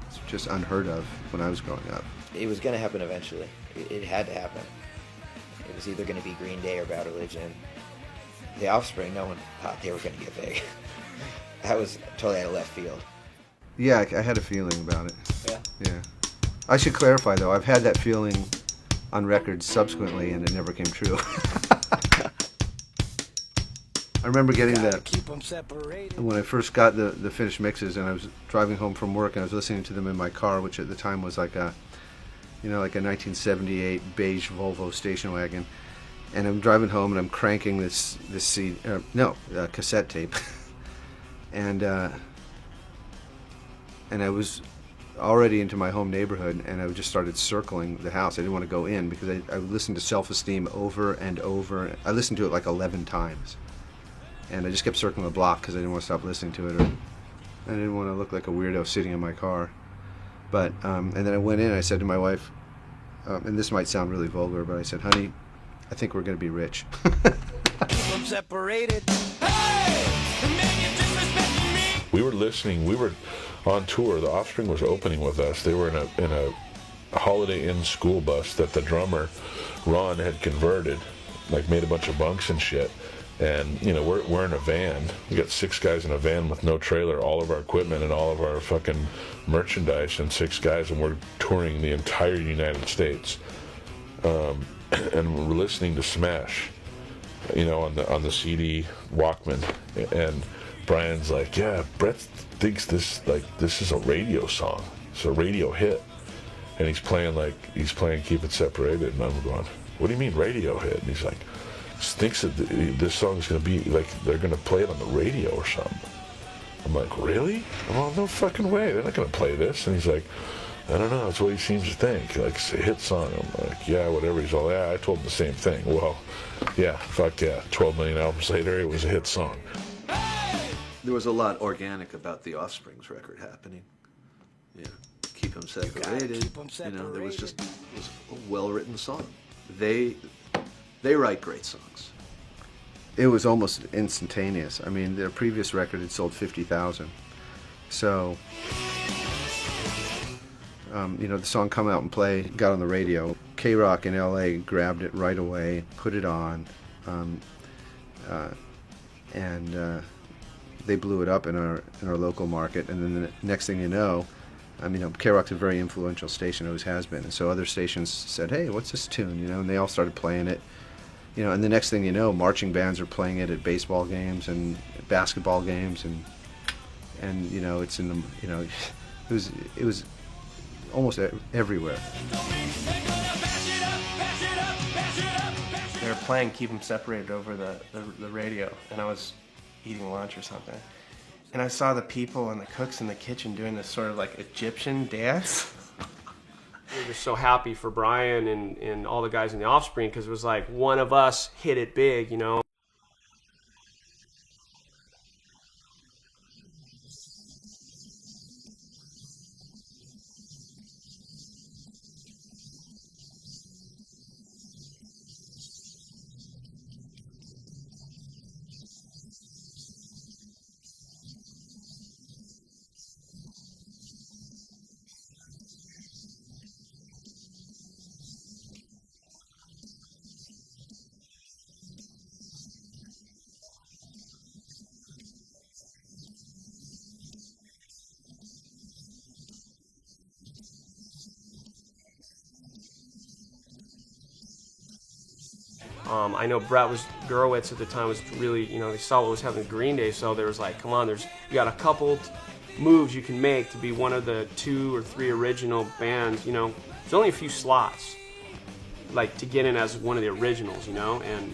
It's just unheard of when I was growing up. It was going to happen eventually. It had to happen. It was either going to be Green Day or Bad Religion. The Offspring, no one thought they were going to get big. That was totally out of left field. Yeah, I had a feeling about it. Yeah? Yeah. I should clarify, though, I've had that feeling on record subsequently, and it never came true. I remember getting when I first got the finished mixes, and I was driving home from work, and I was listening to them in my car, which at the time was like a 1978 beige Volvo station wagon. And I'm driving home, and I'm cranking this cassette tape, and I was already into my home neighborhood, and I just started circling the house. I didn't want to go in because I listened to Self-Esteem over and over. I listened to it like 11 times. And I just kept circling the block because I didn't want to stop listening to it, or I didn't want to look like a weirdo sitting in my car. But and then I went in and I said to my wife, and this might sound really vulgar, but I said, honey, I think we're going to be rich. We were listening. We were on tour. The Offspring was opening with us. They were in a Holiday Inn school bus that the drummer, Ron, had converted, like made a bunch of bunks and shit. And, you know, we're in a van. We got 6 guys in a van with no trailer, all of our equipment and all of our fucking merchandise, and 6 guys, and we're touring the entire United States. And we're listening to Smash, you know, on the CD Walkman. And Brian's like, yeah, Brett thinks this is a radio song. It's a radio hit. And he's playing Keep It Separated, and I'm going, what do you mean radio hit? And he's like, thinks that this song's gonna be like, they're gonna play it on the radio or something. I'm like, really? Well, no fucking way, they're not gonna play this. And he's like, I don't know, that's what he seems to think, like it's a hit song. I'm like, yeah, whatever. He's all, yeah, I told him the same thing. Well, yeah, fuck yeah, 12 million albums later, it was a hit song. There was a lot organic about the Offspring's record happening. Yeah, Keep 'Em Separated. You know, there was just, it was a well-written song. They write great songs. It was almost instantaneous. I mean, their previous record had sold 50,000. So, you know, the song Come Out and Play got on the radio. K-Rock in LA grabbed it right away, put it on, and they blew it up in our local market. And then the next thing you know, I mean, K-Rock's a very influential station, always has been. And so other stations said, hey, what's this tune? You know, and they all started playing it. You know, and the next thing you know, marching bands are playing it at baseball games and basketball games, and you know, it's in the, you know, it was almost everywhere. They were playing Keep 'Em Separated over the radio, and I was eating lunch or something. And I saw the people and the cooks in the kitchen doing this sort of like Egyptian dance. We were just so happy for Brian and all the guys in the Offspring, because it was like one of us hit it big, you know. I know Brett Gurewitz at the time was really, you know, they saw what was happening with Green Day, so there was like, come on, you got a couple moves you can make to be one of the 2 or 3 original bands, you know. There's only a few slots, like, to get in as one of the originals, you know, and,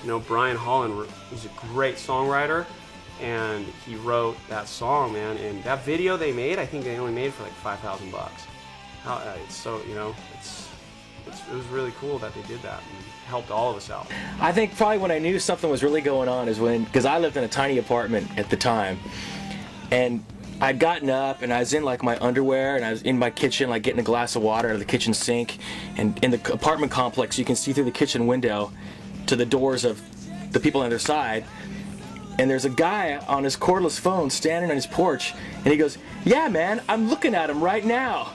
you know, Brian Holland, he's a great songwriter, and he wrote that song, man, and that video they made, I think they only made for like $5,000 bucks. It's so, you know, it was really cool that they did that and helped all of us out. I think probably when I knew something was really going on is when, because I lived in a tiny apartment at the time, and I'd gotten up and I was in like my underwear and I was in my kitchen like getting a glass of water out of the kitchen sink, and in the apartment complex you can see through the kitchen window to the doors of the people on the other side, and there's a guy on his cordless phone standing on his porch, and he goes, yeah man, I'm looking at him right now.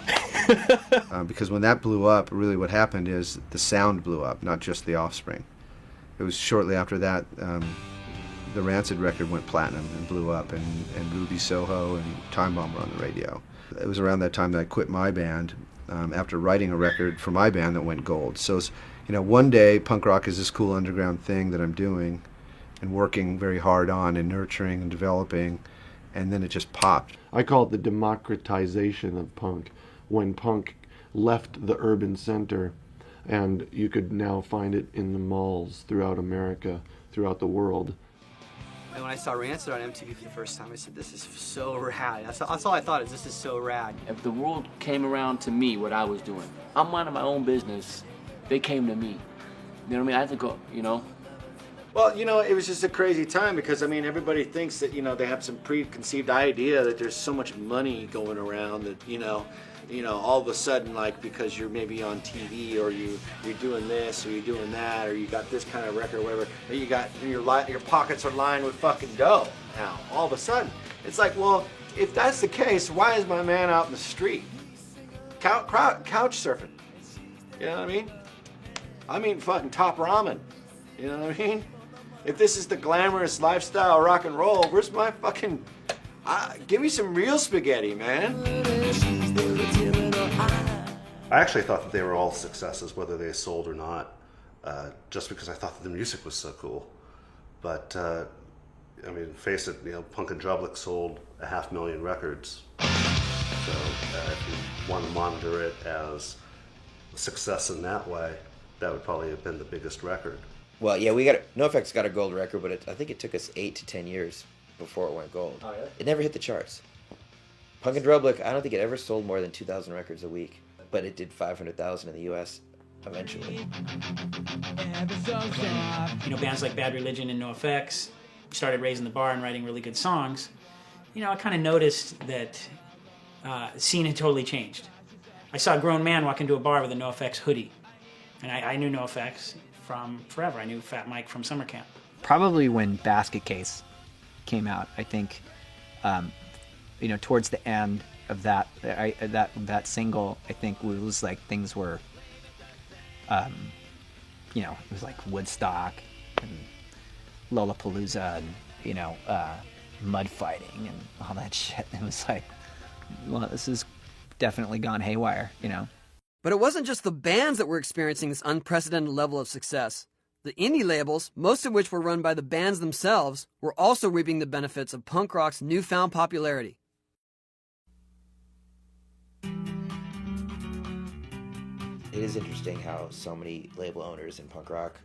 Because when that blew up, really what happened is the sound blew up, not just the Offspring. It was shortly after that the Rancid record went platinum and blew up, and Ruby Soho and Time Bomb were on the radio. It was around that time that I quit my band after writing a record for my band that went gold. So, you know, one day punk rock is this cool underground thing that I'm doing and working very hard on and nurturing and developing, and then it just popped. I call it the democratization of punk, when punk left the urban center and you could now find it in the malls throughout America, throughout the world. And when I saw Rancid on MTV for the first time, I said, this is so rad. That's all I thought, is this is so rad. If the world came around to me, what I was doing, I'm minding my own business, they came to me. You know what I mean? I had to go, you know? Well, you know, it was just a crazy time because, I mean, everybody thinks that, you know, they have some preconceived idea that there's so much money going around that, you know, all of a sudden, like, because you're maybe on TV or you're doing this or you're doing that or you got this kind of record or whatever, or you got your pockets are lined with fucking dough now. All of a sudden, it's like, well, if that's the case, why is my man out in the street? couch surfing. You know what I mean? I mean fucking top ramen. You know what I mean? If this is the glamorous lifestyle rock and roll, where's my fucking... give me some real spaghetti, man. I actually thought that they were all successes, whether they sold or not, just because I thought that the music was so cool. But, I mean, face it, you know, Punk and Drublic sold 500,000 records. So if you want to monitor it as a success in that way, that would probably have been the biggest record. Well, yeah, NoFX got a gold record, but I think it took us 8 to 10 years before it went gold. Oh, yeah? It never hit the charts. Punk and Drublic, I don't think it ever sold more than 2,000 records a week, but it did 500,000 in the U.S. eventually. You know, bands like Bad Religion and NoFX started raising the bar and writing really good songs. You know, I kind of noticed that the scene had totally changed. I saw a grown man walk into a bar with a NoFX hoodie, and I knew NoFX from forever. I knew Fat Mike from summer camp. Probably when Basket Case came out, I think, you know, towards the end of that single, I think it was like things were, you know, it was like Woodstock and Lollapalooza and, you know, mud fighting and all that shit. It was like, well, this has definitely gone haywire, you know. But it wasn't just the bands that were experiencing this unprecedented level of success. The indie labels, most of which were run by the bands themselves, were also reaping the benefits of punk rock's newfound popularity. It is interesting how so many label owners in punk rock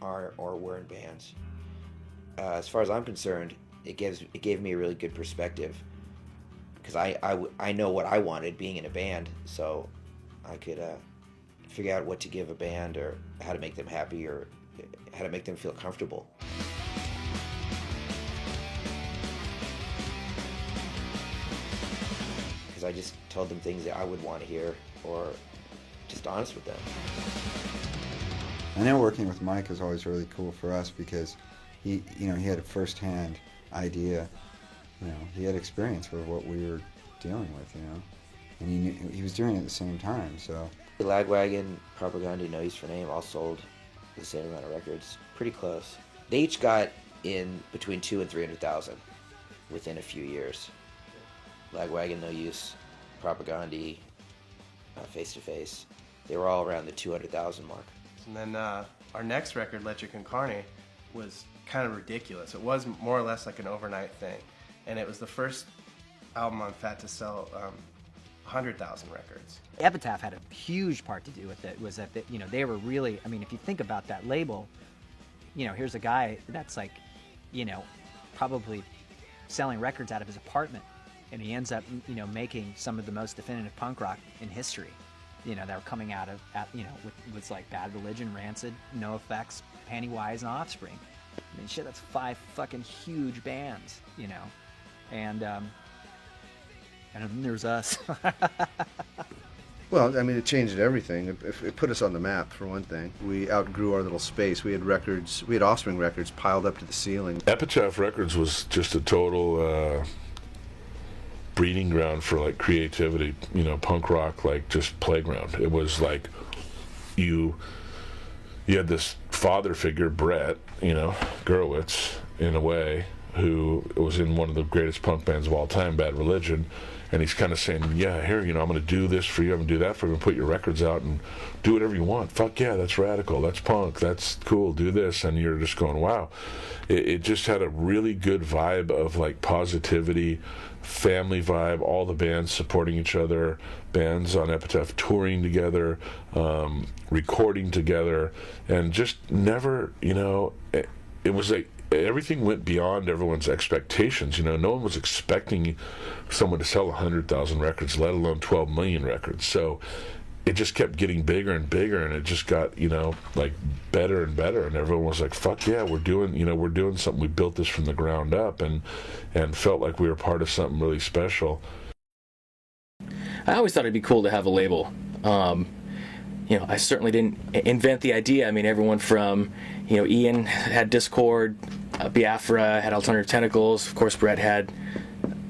are or were in bands. As far as I'm concerned, it gave me a really good perspective, because I know what I wanted being in a band, so I could figure out what to give a band, or how to make them happy, or how to make them feel comfortable. Because I just told them things that I would want to hear, or just honest with them. I know working with Mike is always really cool for us because he had a first-hand idea. You know, he had experience with what we were dealing with, you know, and he was doing it at the same time. So Lagwagon, Propaganda, No Use for Name all sold the same amount of records, pretty close. They each got in between 200,000 and 300,000 within a few years. Lagwagon, No Use, Propaganda, Face to Face, they were all around the 200,000 mark. And then our next record, Leche Con Carne, was kind of ridiculous. It was more or less like an overnight thing, and it was the first album on Fat to sell 100,000 records. Epitaph had a huge part to do with it. Was that you know, they were really, I mean, if you think about that label, you know, here's a guy that's like, you know, probably selling records out of his apartment, and he ends up, you know, making some of the most definitive punk rock in history. You know, that were coming out of, you know, with like Bad Religion, Rancid, NoFX, Pennywise, and Offspring. I mean, shit, that's 5 fucking huge bands, you know, and then there's us. Well, I mean, it changed everything. It put us on the map, for one thing. We outgrew our little space. We had Offspring records piled up to the ceiling. Epitaph Records was just a total breeding ground for like creativity, you know, punk rock, like just playground. It was like you had this father figure, Brett, you know, Gurewitz, in a way, who was in one of the greatest punk bands of all time, Bad Religion, and he's kind of saying, yeah, here, you know, I'm going to do this for you, I'm going to do that for you, I'm going to put your records out and do whatever you want. Fuck yeah, that's radical, that's punk, that's cool, do this. And you're just going, wow. It just had a really good vibe of like positivity, family vibe, all the bands supporting each other, bands on Epitaph touring together, recording together, and just never, you know, it was like everything went beyond everyone's expectations. You know, no one was expecting someone to sell 100,000 records, let alone 12 million records. So it just kept getting bigger and bigger, and it just got, you know, like better and better, and everyone was like, fuck yeah, we're doing something. We built this from the ground up, and felt like we were part of something really special. I always thought it'd be cool to have a label. You know, I certainly didn't invent the idea. I mean, everyone from, you know, Ian had Discord, Biafra had Alternative Tentacles, of course Brett had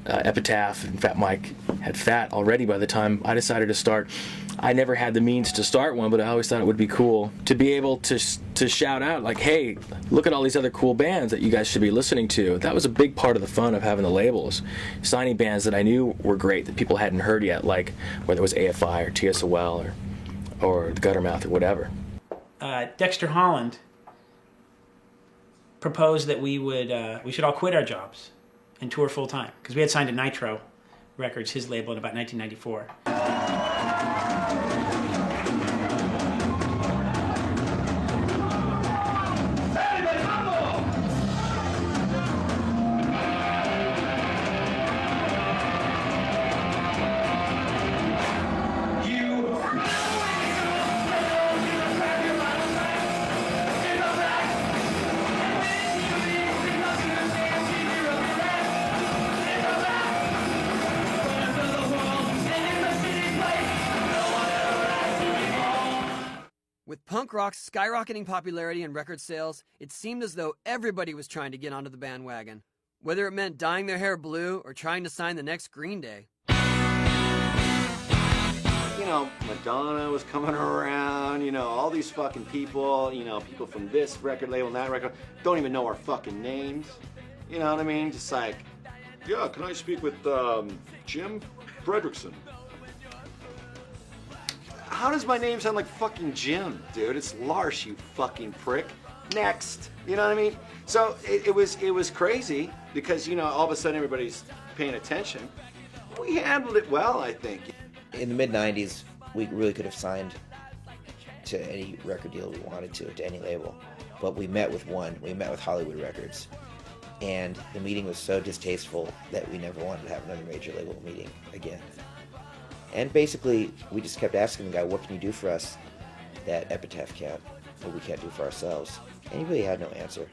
Epitaph and Fat Mike had Fat already by the time I decided to start. I never had the means to start one, but I always thought it would be cool to be able to shout out, like, hey, look at all these other cool bands that you guys should be listening to. That was a big part of the fun of having the labels. Signing bands that I knew were great that people hadn't heard yet, like whether it was AFI or TSOL or the Guttermouth or whatever. Dexter Holland proposed that we should all quit our jobs and tour full time, because we had signed to Nitro Records, his label, in about 1994. With punk rock's skyrocketing popularity and record sales, it seemed as though everybody was trying to get onto the bandwagon, whether it meant dyeing their hair blue or trying to sign the next Green Day. You know, Madonna was coming around, you know, all these fucking people, you know, people from this record label and that record, don't even know our fucking names. You know what I mean? Just like, yeah, can I speak with Jim Fredrickson? How does my name sound like fucking Jim, dude? It's Lars, you fucking prick. Next. You know what I mean? So it was crazy because, you know, all of a sudden everybody's paying attention. We handled it well, I think. In the mid-90s, we really could have signed to any record deal we wanted to any label. But we met with one. We met with Hollywood Records. And the meeting was so distasteful that we never wanted to have another major label meeting again. And basically, we just kept asking the guy, what can you do for us that Epitaph can't, or we can't do for ourselves? And he really had no answer.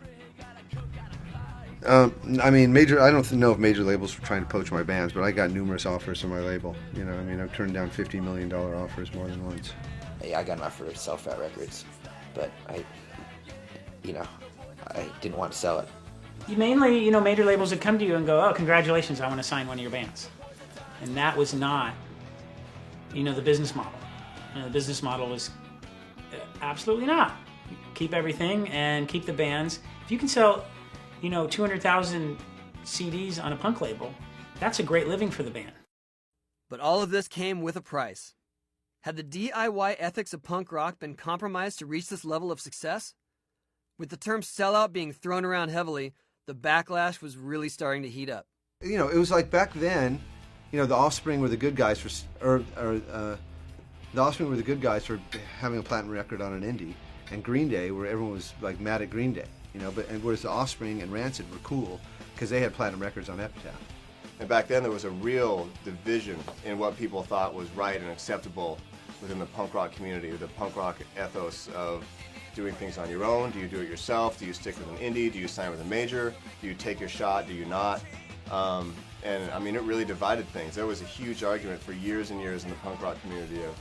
I mean, I don't know if major labels were trying to poach my bands, but I got numerous offers from my label. You know, I mean, I've turned down $50 million offers more than once. Yeah, I got an offer to sell Fat Records, but I didn't want to sell it. Mainly, major labels would come to you and go, oh, congratulations, I want to sign one of your bands. And that was not, the business model. The business model was absolutely not. Keep everything and keep the bands. If you can sell, 200,000 CDs on a punk label, that's a great living for the band. But all of this came with a price. Had the DIY ethics of punk rock been compromised to reach this level of success? With the term sellout being thrown around heavily, the backlash was really starting to heat up. It was like back then, the Offspring were the good guys for having a platinum record on an indie, and Green Day, where everyone was like mad at Green Day, whereas the Offspring and Rancid were cool because they had platinum records on Epitaph. And back then there was a real division in what people thought was right and acceptable within the punk rock community, the punk rock ethos of doing things on your own. Do you do it yourself? Do you stick with an indie? Do you sign with a major? Do you take your shot? Do you not? And I mean, it really divided things. There was a huge argument for years and years in the punk rock community of,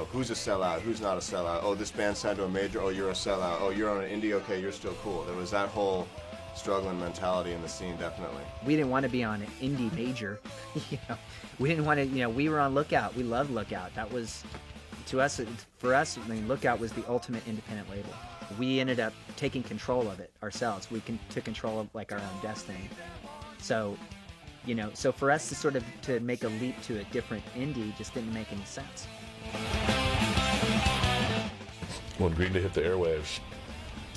who's a sellout, who's not a sellout. Oh, this band signed to a major, oh, you're a sellout. Oh, you're on an indie, okay, you're still cool. There was that whole struggling mentality in the scene, definitely. We didn't want to be on an indie major. We didn't want to, we were on Lookout. We loved Lookout. That was, for us, Lookout was the ultimate independent label. We ended up taking control of it ourselves. We took control of our own destiny. So, so for us to make a leap to a different indie just didn't make any sense. When Green Day hit the airwaves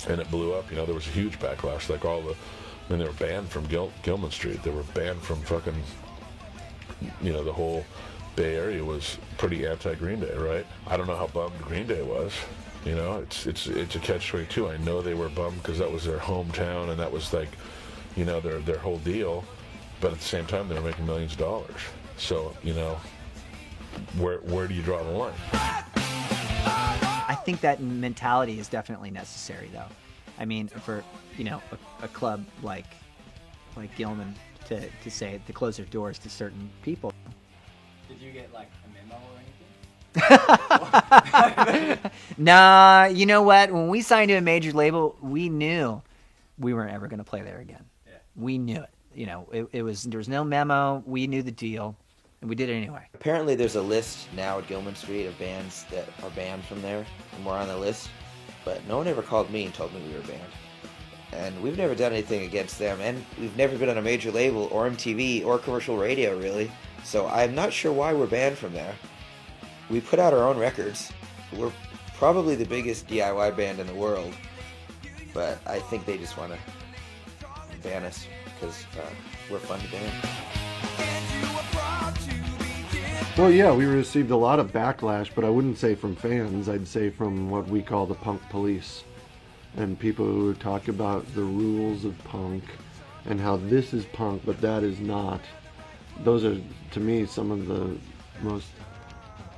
and it blew up, there was a huge backlash. They were banned from Gilman Street. They were banned from fucking, the whole Bay Area was pretty anti-Green Day, right? I don't know how bummed Green Day was. It's a catch-22. I know they were bummed because that was their hometown and that was their whole deal. But at the same time, they were making millions of dollars. So, where do you draw the line? I think that mentality is definitely necessary, though. I mean, for a club like Gilman to close their doors to certain people. Did you get a memo or anything? Nah, you know what? When we signed to a major label, we knew we weren't ever going to play there again. Yeah. We knew it. there was no memo. We knew the deal, and we did it anyway. Apparently there's a list now at Gilman Street of bands that are banned from there, and we're on the list, but no one ever called me and told me we were banned. And we've never done anything against them, and we've never been on a major label or MTV or commercial radio, really. So I'm not sure why we're banned from there. We put out our own records. We're probably the biggest DIY band in the world, but I think they just want to ban us because we're fun to ban. Well, yeah, we received a lot of backlash, but I wouldn't say from fans. I'd say from what we call the punk police, and people who talk about the rules of punk and how this is punk but that is not. Those are, to me, some of the most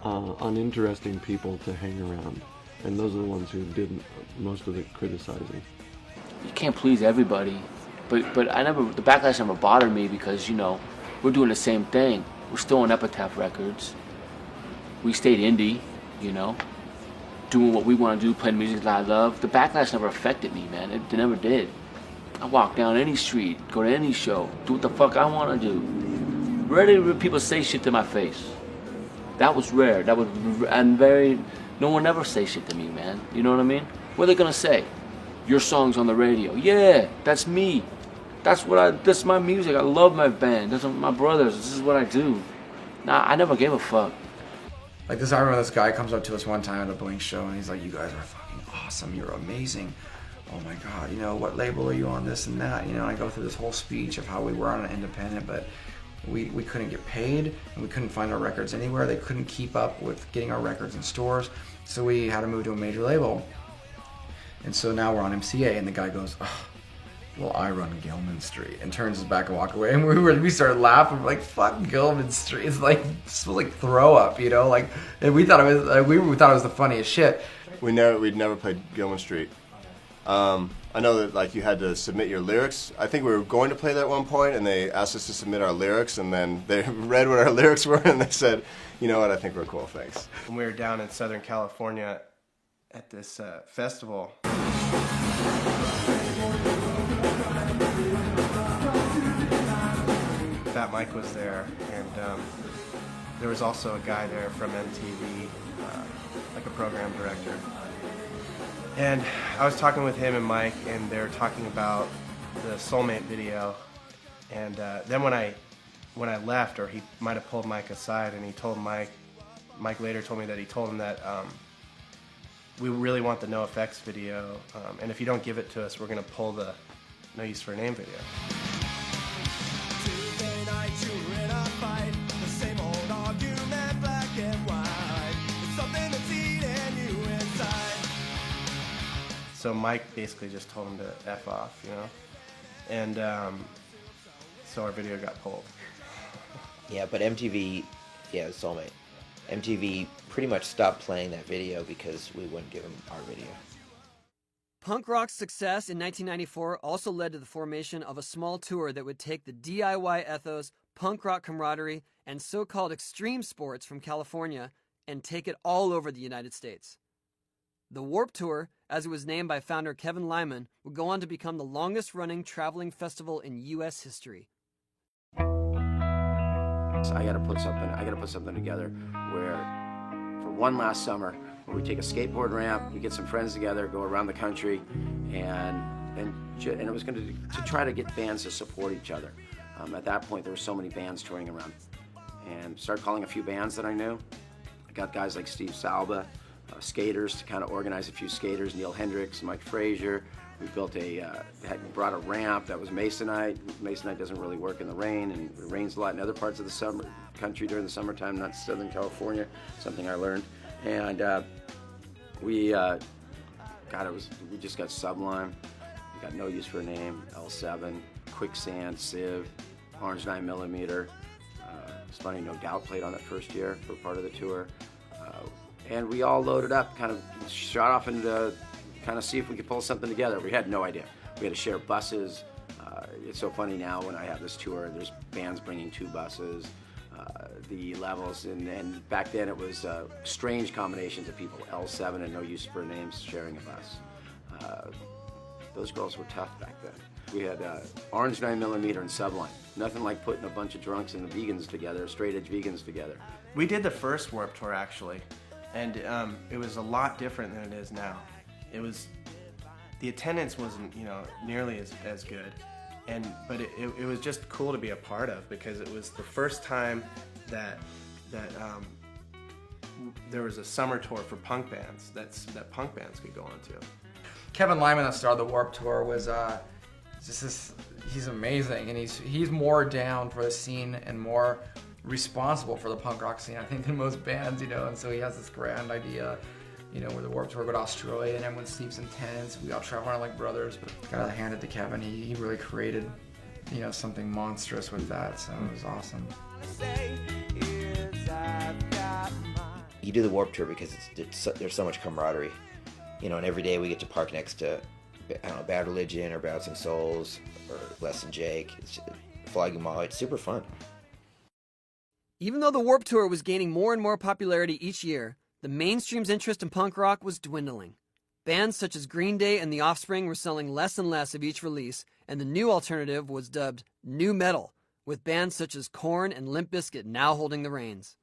uninteresting people to hang around, and those are the ones who did most of the criticizing. You can't please everybody, but the backlash never bothered me because, we're doing the same thing. We're still on Epitaph Records. We stayed indie, doing what we want to do, playing music that I love. The backlash never affected me, man. It never did. I walk down any street, go to any show, do what the fuck I want to do. Rarely would people say shit to my face. That was rare. No one ever say shit to me, man. You know what I mean? What are they gonna say? Your song's on the radio. Yeah, that's me. That's my music. I love my band. That's my brothers. This is what I do. Nah, I never gave a fuck. I remember this guy comes up to us one time at a Blink show and he's like, "You guys are fucking awesome. You're amazing. Oh my God, what label are you on, this and that?" And I go through this whole speech of how we were on an independent, but we couldn't get paid and we couldn't find our records anywhere. They couldn't keep up with getting our records in stores, so we had to move to a major label. And so now we're on MCA, and the guy goes, "Oh, well, I run Gilman Street," and turns his back and walk away. And we started laughing. We're like, "Fuck Gilman Street! It's it smells like throw up," And we thought it was we thought it was the funniest shit. We'd never played Gilman Street. I know that you had to submit your lyrics. I think we were going to play that at one point, and they asked us to submit our lyrics, and then they read what our lyrics were, and they said, "You know what? I think we're cool. Thanks." When we were down in Southern California at this festival. Fat Mike was there, and there was also a guy there from MTV, like a program director. And I was talking with him and Mike, and they were talking about the Soulmate video. And then when I left, or he might have pulled Mike aside, and he told Mike later told me that he told him that we really want the NoFX video, and if you don't give it to us, we're going to pull the No Use for a Name video. Tuesday night, you were in a fight, the same old argument, black and white. It's something that's eating you inside. So Mike basically just told him to F off, and so our video got pulled. Yeah, but MTV, Soulmate. MTV pretty much stopped playing that video because we wouldn't give them our video. Punk rock's success in 1994 also led to the formation of a small tour that would take the DIY ethos, punk rock camaraderie, and so-called extreme sports from California and take it all over the United States. The Warped Tour, as it was named by founder Kevin Lyman, would go on to become the longest-running traveling festival in U.S. history. I got to put something together where, for one last summer, where we take a skateboard ramp, we get some friends together, go around the country, and it was going to try to get bands to support each other. At that point, there were so many bands touring around, and started calling a few bands that I knew. I got guys like Steve Salba, skaters to kind of organize a few skaters, Neil Hendricks, Mike Frazier. We brought a ramp that was masonite. Masonite doesn't really work in the rain, and it rains a lot in other parts of the country during the summertime, not Southern California, something I learned. And we just got Sublime. We got No Use for a Name, L7, Quicksand, Civ, Orange 9mm. It's funny, No Doubt played on that first year for part of the tour. And we all loaded up, kind of shot off into kind of see if we could pull something together. We had no idea. We had to share buses. It's so funny now when I have this tour, there's bands bringing 2 buses, the levels, and back then it was strange combinations of people, L7 and No Use for Names sharing a bus. Those girls were tough back then. We had Orange 9mm and Sublime. Nothing like putting a bunch of drunks and vegans together, straight edge vegans together. We did the first Warped Tour actually, and it was a lot different than it is now. The attendance wasn't, nearly as good, but it was just cool to be a part of because it was the first time that there was a summer tour for punk bands that punk bands could go on to. Kevin Lyman, that started the Warped Tour, was he's amazing, and he's more down for the scene and more responsible for the punk rock scene, I think, than most bands, and so he has this grand idea, where the Warped Tour go to Australia and everyone sleeps in tents, we all travel around like brothers, but gotta hand it to Kevin, he really created, something monstrous with that, so it was awesome. You do the Warped Tour because there's so much camaraderie, and every day we get to park next to, Bad Religion or Bouncing Souls or Less Than Jake, Flogging Molly. It's super fun. Even though the Warped Tour was gaining more and more popularity each year, the mainstream's interest in punk rock was dwindling. Bands such as Green Day and The Offspring were selling less and less of each release, and the new alternative was dubbed nu metal, with bands such as Korn and Limp Bizkit now holding the reins.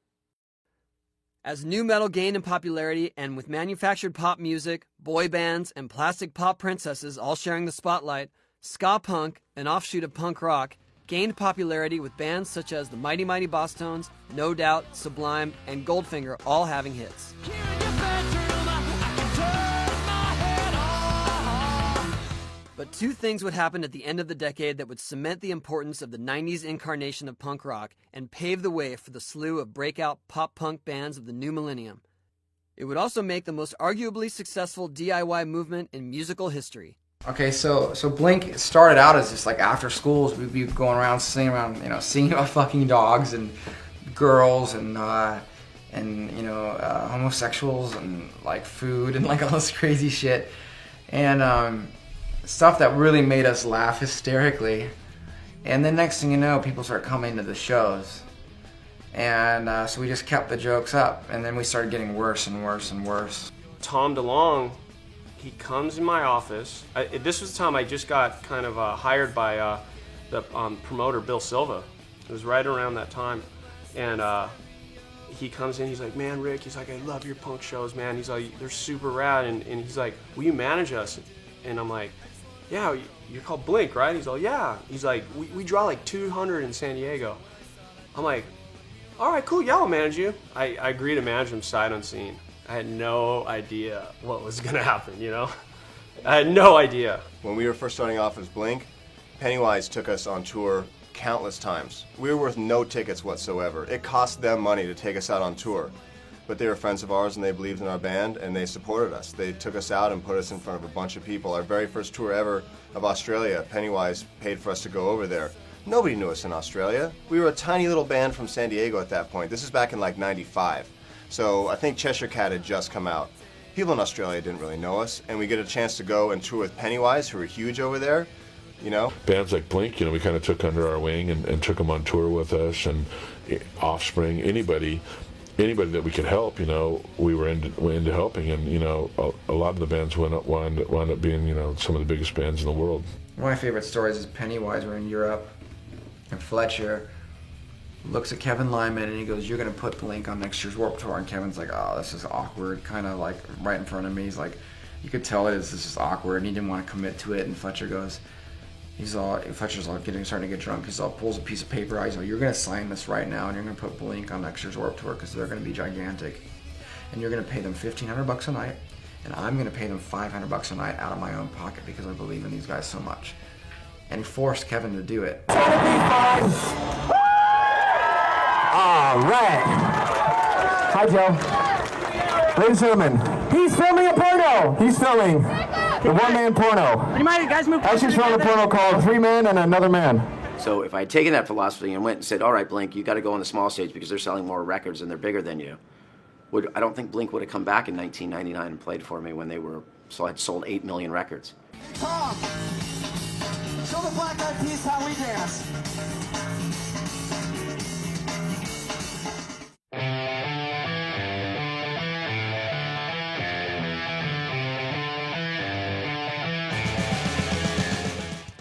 As nu metal gained in popularity, and with manufactured pop music, boy bands, and plastic pop princesses all sharing the spotlight, ska punk, an offshoot of punk rock, gained popularity with bands such as the Mighty Mighty Bosstones, No Doubt, Sublime, and Goldfinger all having hits. But two things would happen at the end of the decade that would cement the importance of the 90s incarnation of punk rock and pave the way for the slew of breakout pop-punk bands of the new millennium. It would also make the most arguably successful DIY movement in musical history. Okay, so Blink started out as just like after schools, we'd be going around singing about fucking dogs and girls and homosexuals and like food and like all this crazy shit. And stuff that really made us laugh hysterically. And then next thing you know, people start coming to the shows. And so we just kept the jokes up, and then we started getting worse and worse and worse. Tom DeLonge, he comes in my office. This was the time I just got kind of hired by the promoter, Bill Silva. It was right around that time. And he comes in, he's like, man, Rick, he's like, I love your punk shows, man. He's like, they're super rad. And he's like, will you manage us? And I'm like, yeah, you're called Blink, right? He's like, yeah. He's like, we draw like 200 in San Diego. I'm like, all right, cool, yeah, I'll manage you. I agreed to manage him sight unseen. I had no idea what was gonna happen, I had no idea. When we were first starting off as Blink, Pennywise took us on tour countless times. We were worth no tickets whatsoever. It cost them money to take us out on tour. But they were friends of ours and they believed in our band and they supported us. They took us out and put us in front of a bunch of people. Our very first tour ever of Australia, Pennywise paid for us to go over there. Nobody knew us in Australia. We were a tiny little band from San Diego at that point. This is back in like '95. So I think Cheshire Cat had just come out. People in Australia didn't really know us, and we get a chance to go and tour with Pennywise, who are huge over there. Bands like Blink, we kind of took under our wing and took them on tour with us, and Offspring, anybody that we could help, we were into helping, and a lot of the bands wound up being some of the biggest bands in the world. One of my favorite stories is Pennywise. We're in Europe, and Fletcher looks at Kevin Lyman and he goes, "You're gonna put Blink on next year's Warped Tour," and Kevin's like, "Oh, this is awkward," kind of like right in front of me. He's like, you could tell this is just awkward, and he didn't want to commit to it. And Fletcher's starting to get drunk. Pulls a piece of paper out. He's like, "You're gonna sign this right now, and you're gonna put Blink on next year's Warped Tour because they're gonna be gigantic, and you're gonna pay them $1,500 a night, and I'm gonna pay them $500 a night out of my own pocket because I believe in these guys so much." And he forced Kevin to do it. All right. Hi, Joe. Ladies and gentlemen, he's filming a porno. He's filming the one-man porno. You mind, you guys move closer Actually, filming a porno called Three Men and Another Man. So if I had taken that philosophy and went and said, all right, Blink, you got to go on the small stage because they're selling more records and they're bigger than you, I don't think Blink would have come back in 1999 and played for me when they had sold 8 million records. Tom, show the Black Eyed Peas how we dance.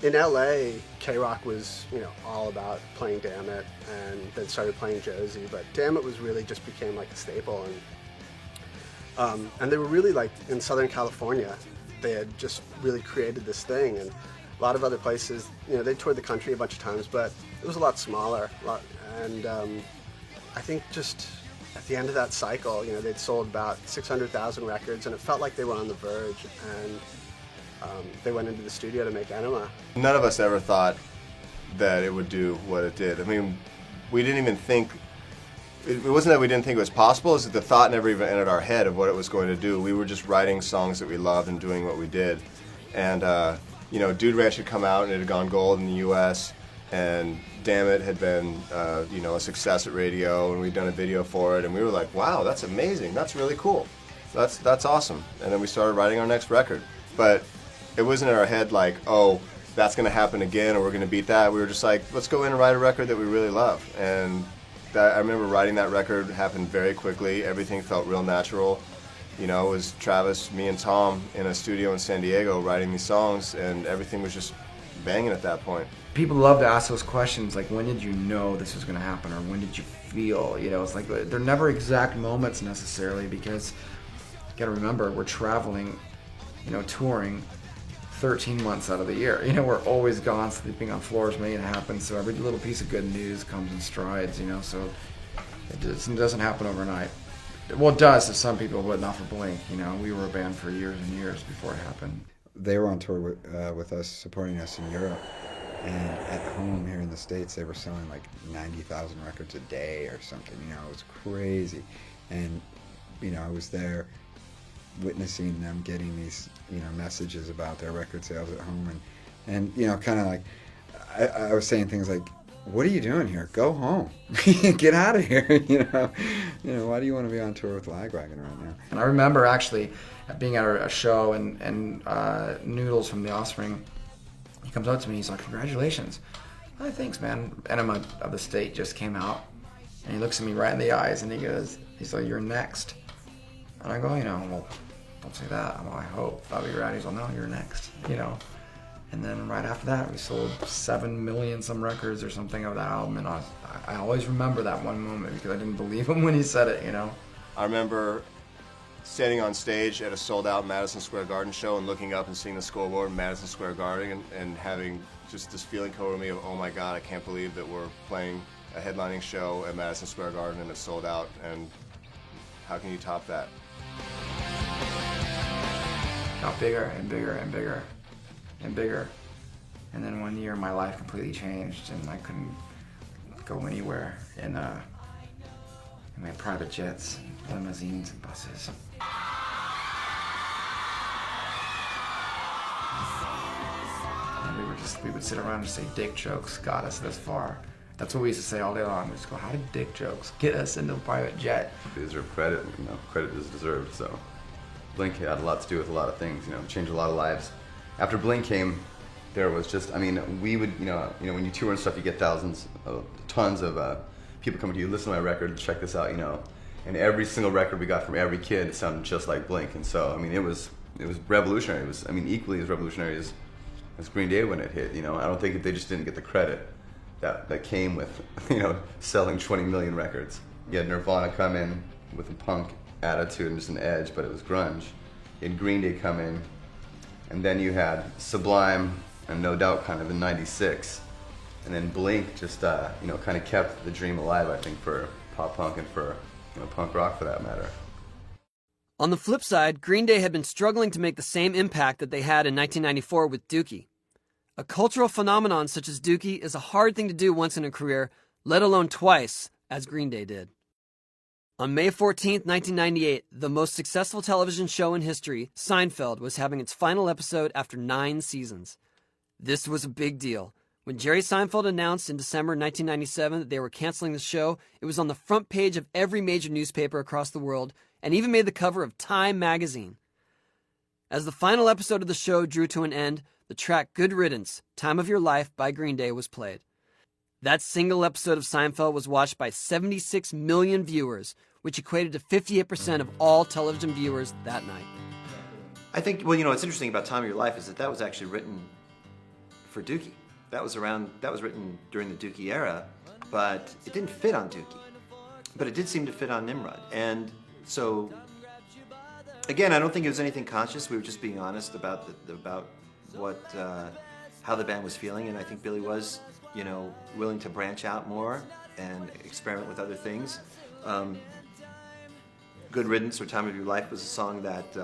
In LA, K-Rock was, all about playing Damn It, and then started playing Josie, but Damn It was really just became like a staple, and they were really like in Southern California, they had just really created this thing, and a lot of other places, they toured the country a bunch of times, but it was a lot smaller, and I think just at the end of that cycle, they'd sold about 600,000 records, and it felt like they were on the verge, and they went into the studio to make Enema. None of us ever thought that it would do what it did. I mean, we didn't even think, it wasn't that we didn't think it was possible, it's that the thought never even entered our head of what it was going to do. We were just writing songs that we loved and doing what we did. And, Dude Ranch had come out and it had gone gold in the US, and Damn It had been, a success at radio, and we'd done a video for it, and we were like, wow, that's amazing, that's really cool. That's awesome. And then we started writing our next record. But it wasn't in our head like, oh, that's going to happen again or we're going to beat that. We were just like, let's go in and write a record that we really love. And I remember writing that record happened very quickly. Everything felt real natural. It was Travis, me, and Tom in a studio in San Diego writing these songs, and everything was just banging at that point. People love to ask those questions, like, when did you know this was going to happen, or when did you feel? It's like they're never exact moments necessarily, because you got to remember, we're traveling, touring 13 months out of the year. We're always gone, sleeping on floors, making it happen, so every little piece of good news comes in strides, so it doesn't happen overnight. Well, it does to some people, but not for Blink. We were a band for years and years before it happened. They were on tour with us, supporting us in Europe, and at home here in the States, they were selling like 90,000 records a day or something. It was crazy, and I was there witnessing them getting these messages about their record sales at home, and kind of like I was saying things like, what are you doing here? Go home. Get out of here. Why do you want to be on tour with Lagwagon right now? And I remember actually being at a show, and Noodles from The Offspring, he comes up to me, he's like, congratulations. Oh, thanks, man. Enema of the State just came out, and he looks at me right in the eyes, and he's like, you're next. And I go, well, don't say that. I hope that'll be right. He's like, no, you're next, And then right after that, we sold 7 million some records or something of that album, and I always remember that one moment because I didn't believe him when he said it, I remember standing on stage at a sold-out Madison Square Garden show and looking up and seeing the scoreboard in Madison Square Garden and having just this feeling come over me of, oh my God, I can't believe that we're playing a headlining show at Madison Square Garden and it's sold out, and how can you top that? Got bigger and bigger and bigger and bigger. And then one year my life completely changed, and I couldn't go anywhere in my private jets, limousines, and buses. And we would sit around and say dick jokes got us this far. That's what we used to say all day long. We just go, how did dick jokes get us into a private jet? They deserve credit, credit is deserved, so. Blink had a lot to do with a lot of things, changed a lot of lives. After Blink came, there was just, we would, when you tour and stuff, you get tons of people coming to you, listen to my record, check this out, and every single record we got from every kid sounded just like Blink, and so, it was revolutionary. It was, equally as revolutionary as Green Day when it hit, I don't think they just didn't get the credit that came with, selling 20 million records. You had Nirvana come in with a punk attitude and just an edge, but it was grunge. You had Green Day come in, and then you had Sublime and No Doubt kind of in '96, and then Blink just kind of kept the dream alive, I think, for pop punk and for punk rock for that matter. On the flip side, Green Day had been struggling to make the same impact that they had in 1994 with Dookie. A cultural phenomenon such as Dookie is a hard thing to do once in a career, let alone twice, as Green Day did. On May 14, 1998, the most successful television show in history, Seinfeld, was having its final episode after 9 seasons. This was a big deal. When Jerry Seinfeld announced in December 1997 that they were canceling the show, it was on the front page of every major newspaper across the world, and even made the cover of Time magazine. As the final episode of the show drew to an end, the track Good Riddance, Time of Your Life by Green Day was played. That single episode of Seinfeld was watched by 76 million viewers, which equated to 58% of all television viewers that night. I think, what's interesting about Time of Your Life is that was actually written for Dookie. That was written during the Dookie era, but it didn't fit on Dookie. But it did seem to fit on Nimrod. And so, again, I don't think it was anything conscious. We were just being honest about what how the band was feeling, and I think Billy was, you know, willing to branch out more and experiment with other things. Good Riddance or Time of Your Life was a song that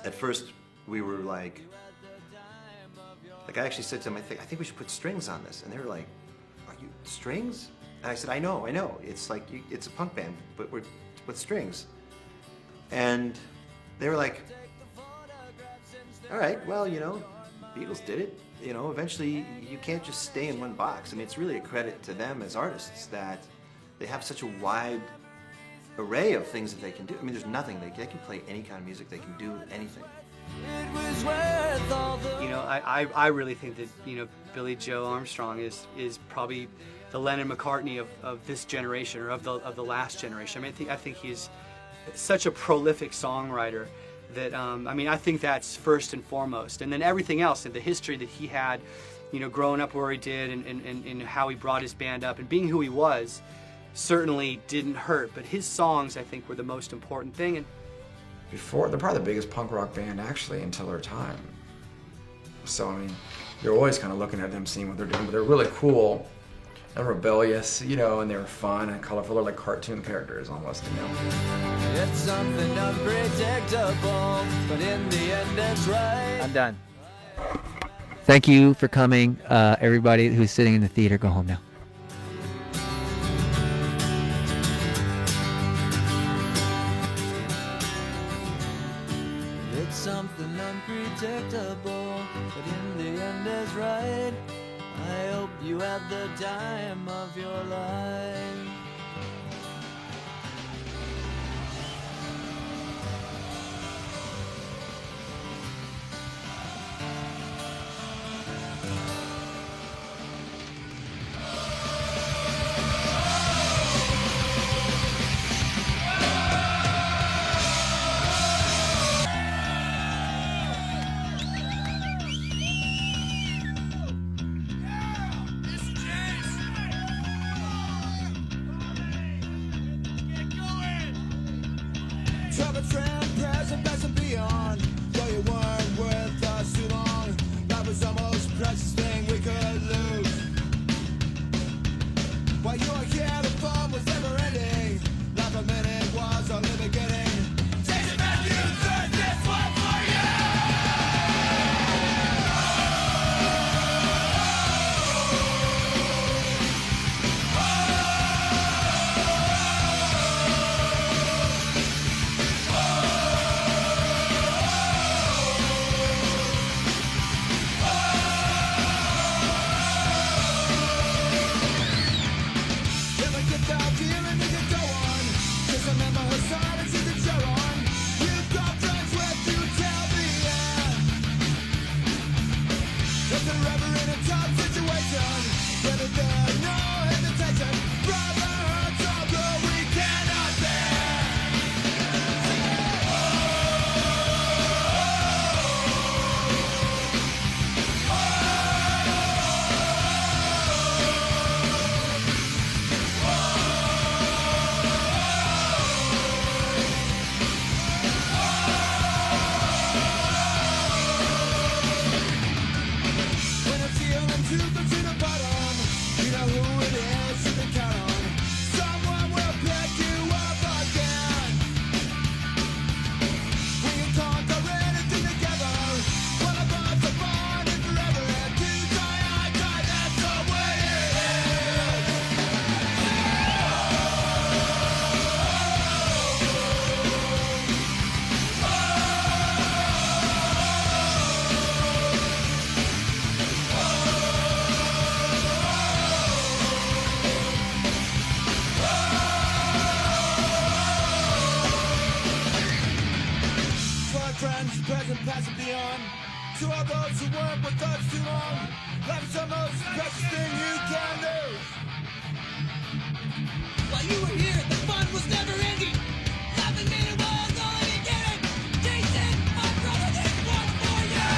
at first we were like I actually said to them, I think we should put strings on this, and they were like, "Are you strings?" And I said, I know. It's like it's a punk band, but we're with strings." And they were like, "All right, well, you know, Beatles did it. You know, eventually you can't just stay in one box." I mean, it's really a credit to them as artists that they have such a wide array of things that they can do. I mean, there's nothing. They can play any kind of music. They can do anything. You know, I really think that, you know, Billy Joe Armstrong is probably the Lennon McCartney of this generation, or of the last generation. I mean, I think he's such a prolific songwriter that I think that's first and foremost, and then everything else, and the history that he had, you know, growing up where he did, and how he brought his band up, and being who he was, certainly didn't hurt. But his songs, I think, were the most important thing. And before, they're probably the biggest punk rock band actually until their time. So I mean, you're always kind of looking at them, seeing what they're doing, but they're really cool and rebellious, you know, and they were fun and colorful. They're like cartoon characters almost, you know. It's something unpredictable, but in the end it's right. I'm done. Thank you for coming. Everybody who's sitting in the theater, go home now. It's something unpredictable, but in the end is right. I hope you had the time of your life. Travel, trend, present, past and beyond. Though you weren't with us too long, life was the most precious thing we could lose. While you were here, the fun was never ending. Life a minute was only beginning. Chasing Matthew, this one for present, past and beyond. To all those who weren't with us too long, life is the most precious thing you can do. While you were here, the fun was never ending. Laughing made it was only beginning. Jason, my brother, this one for you.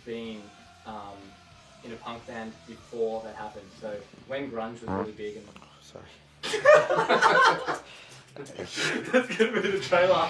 being in a punk band before that happened. So when grunge was really big and... Sorry. That's gonna be the trailer.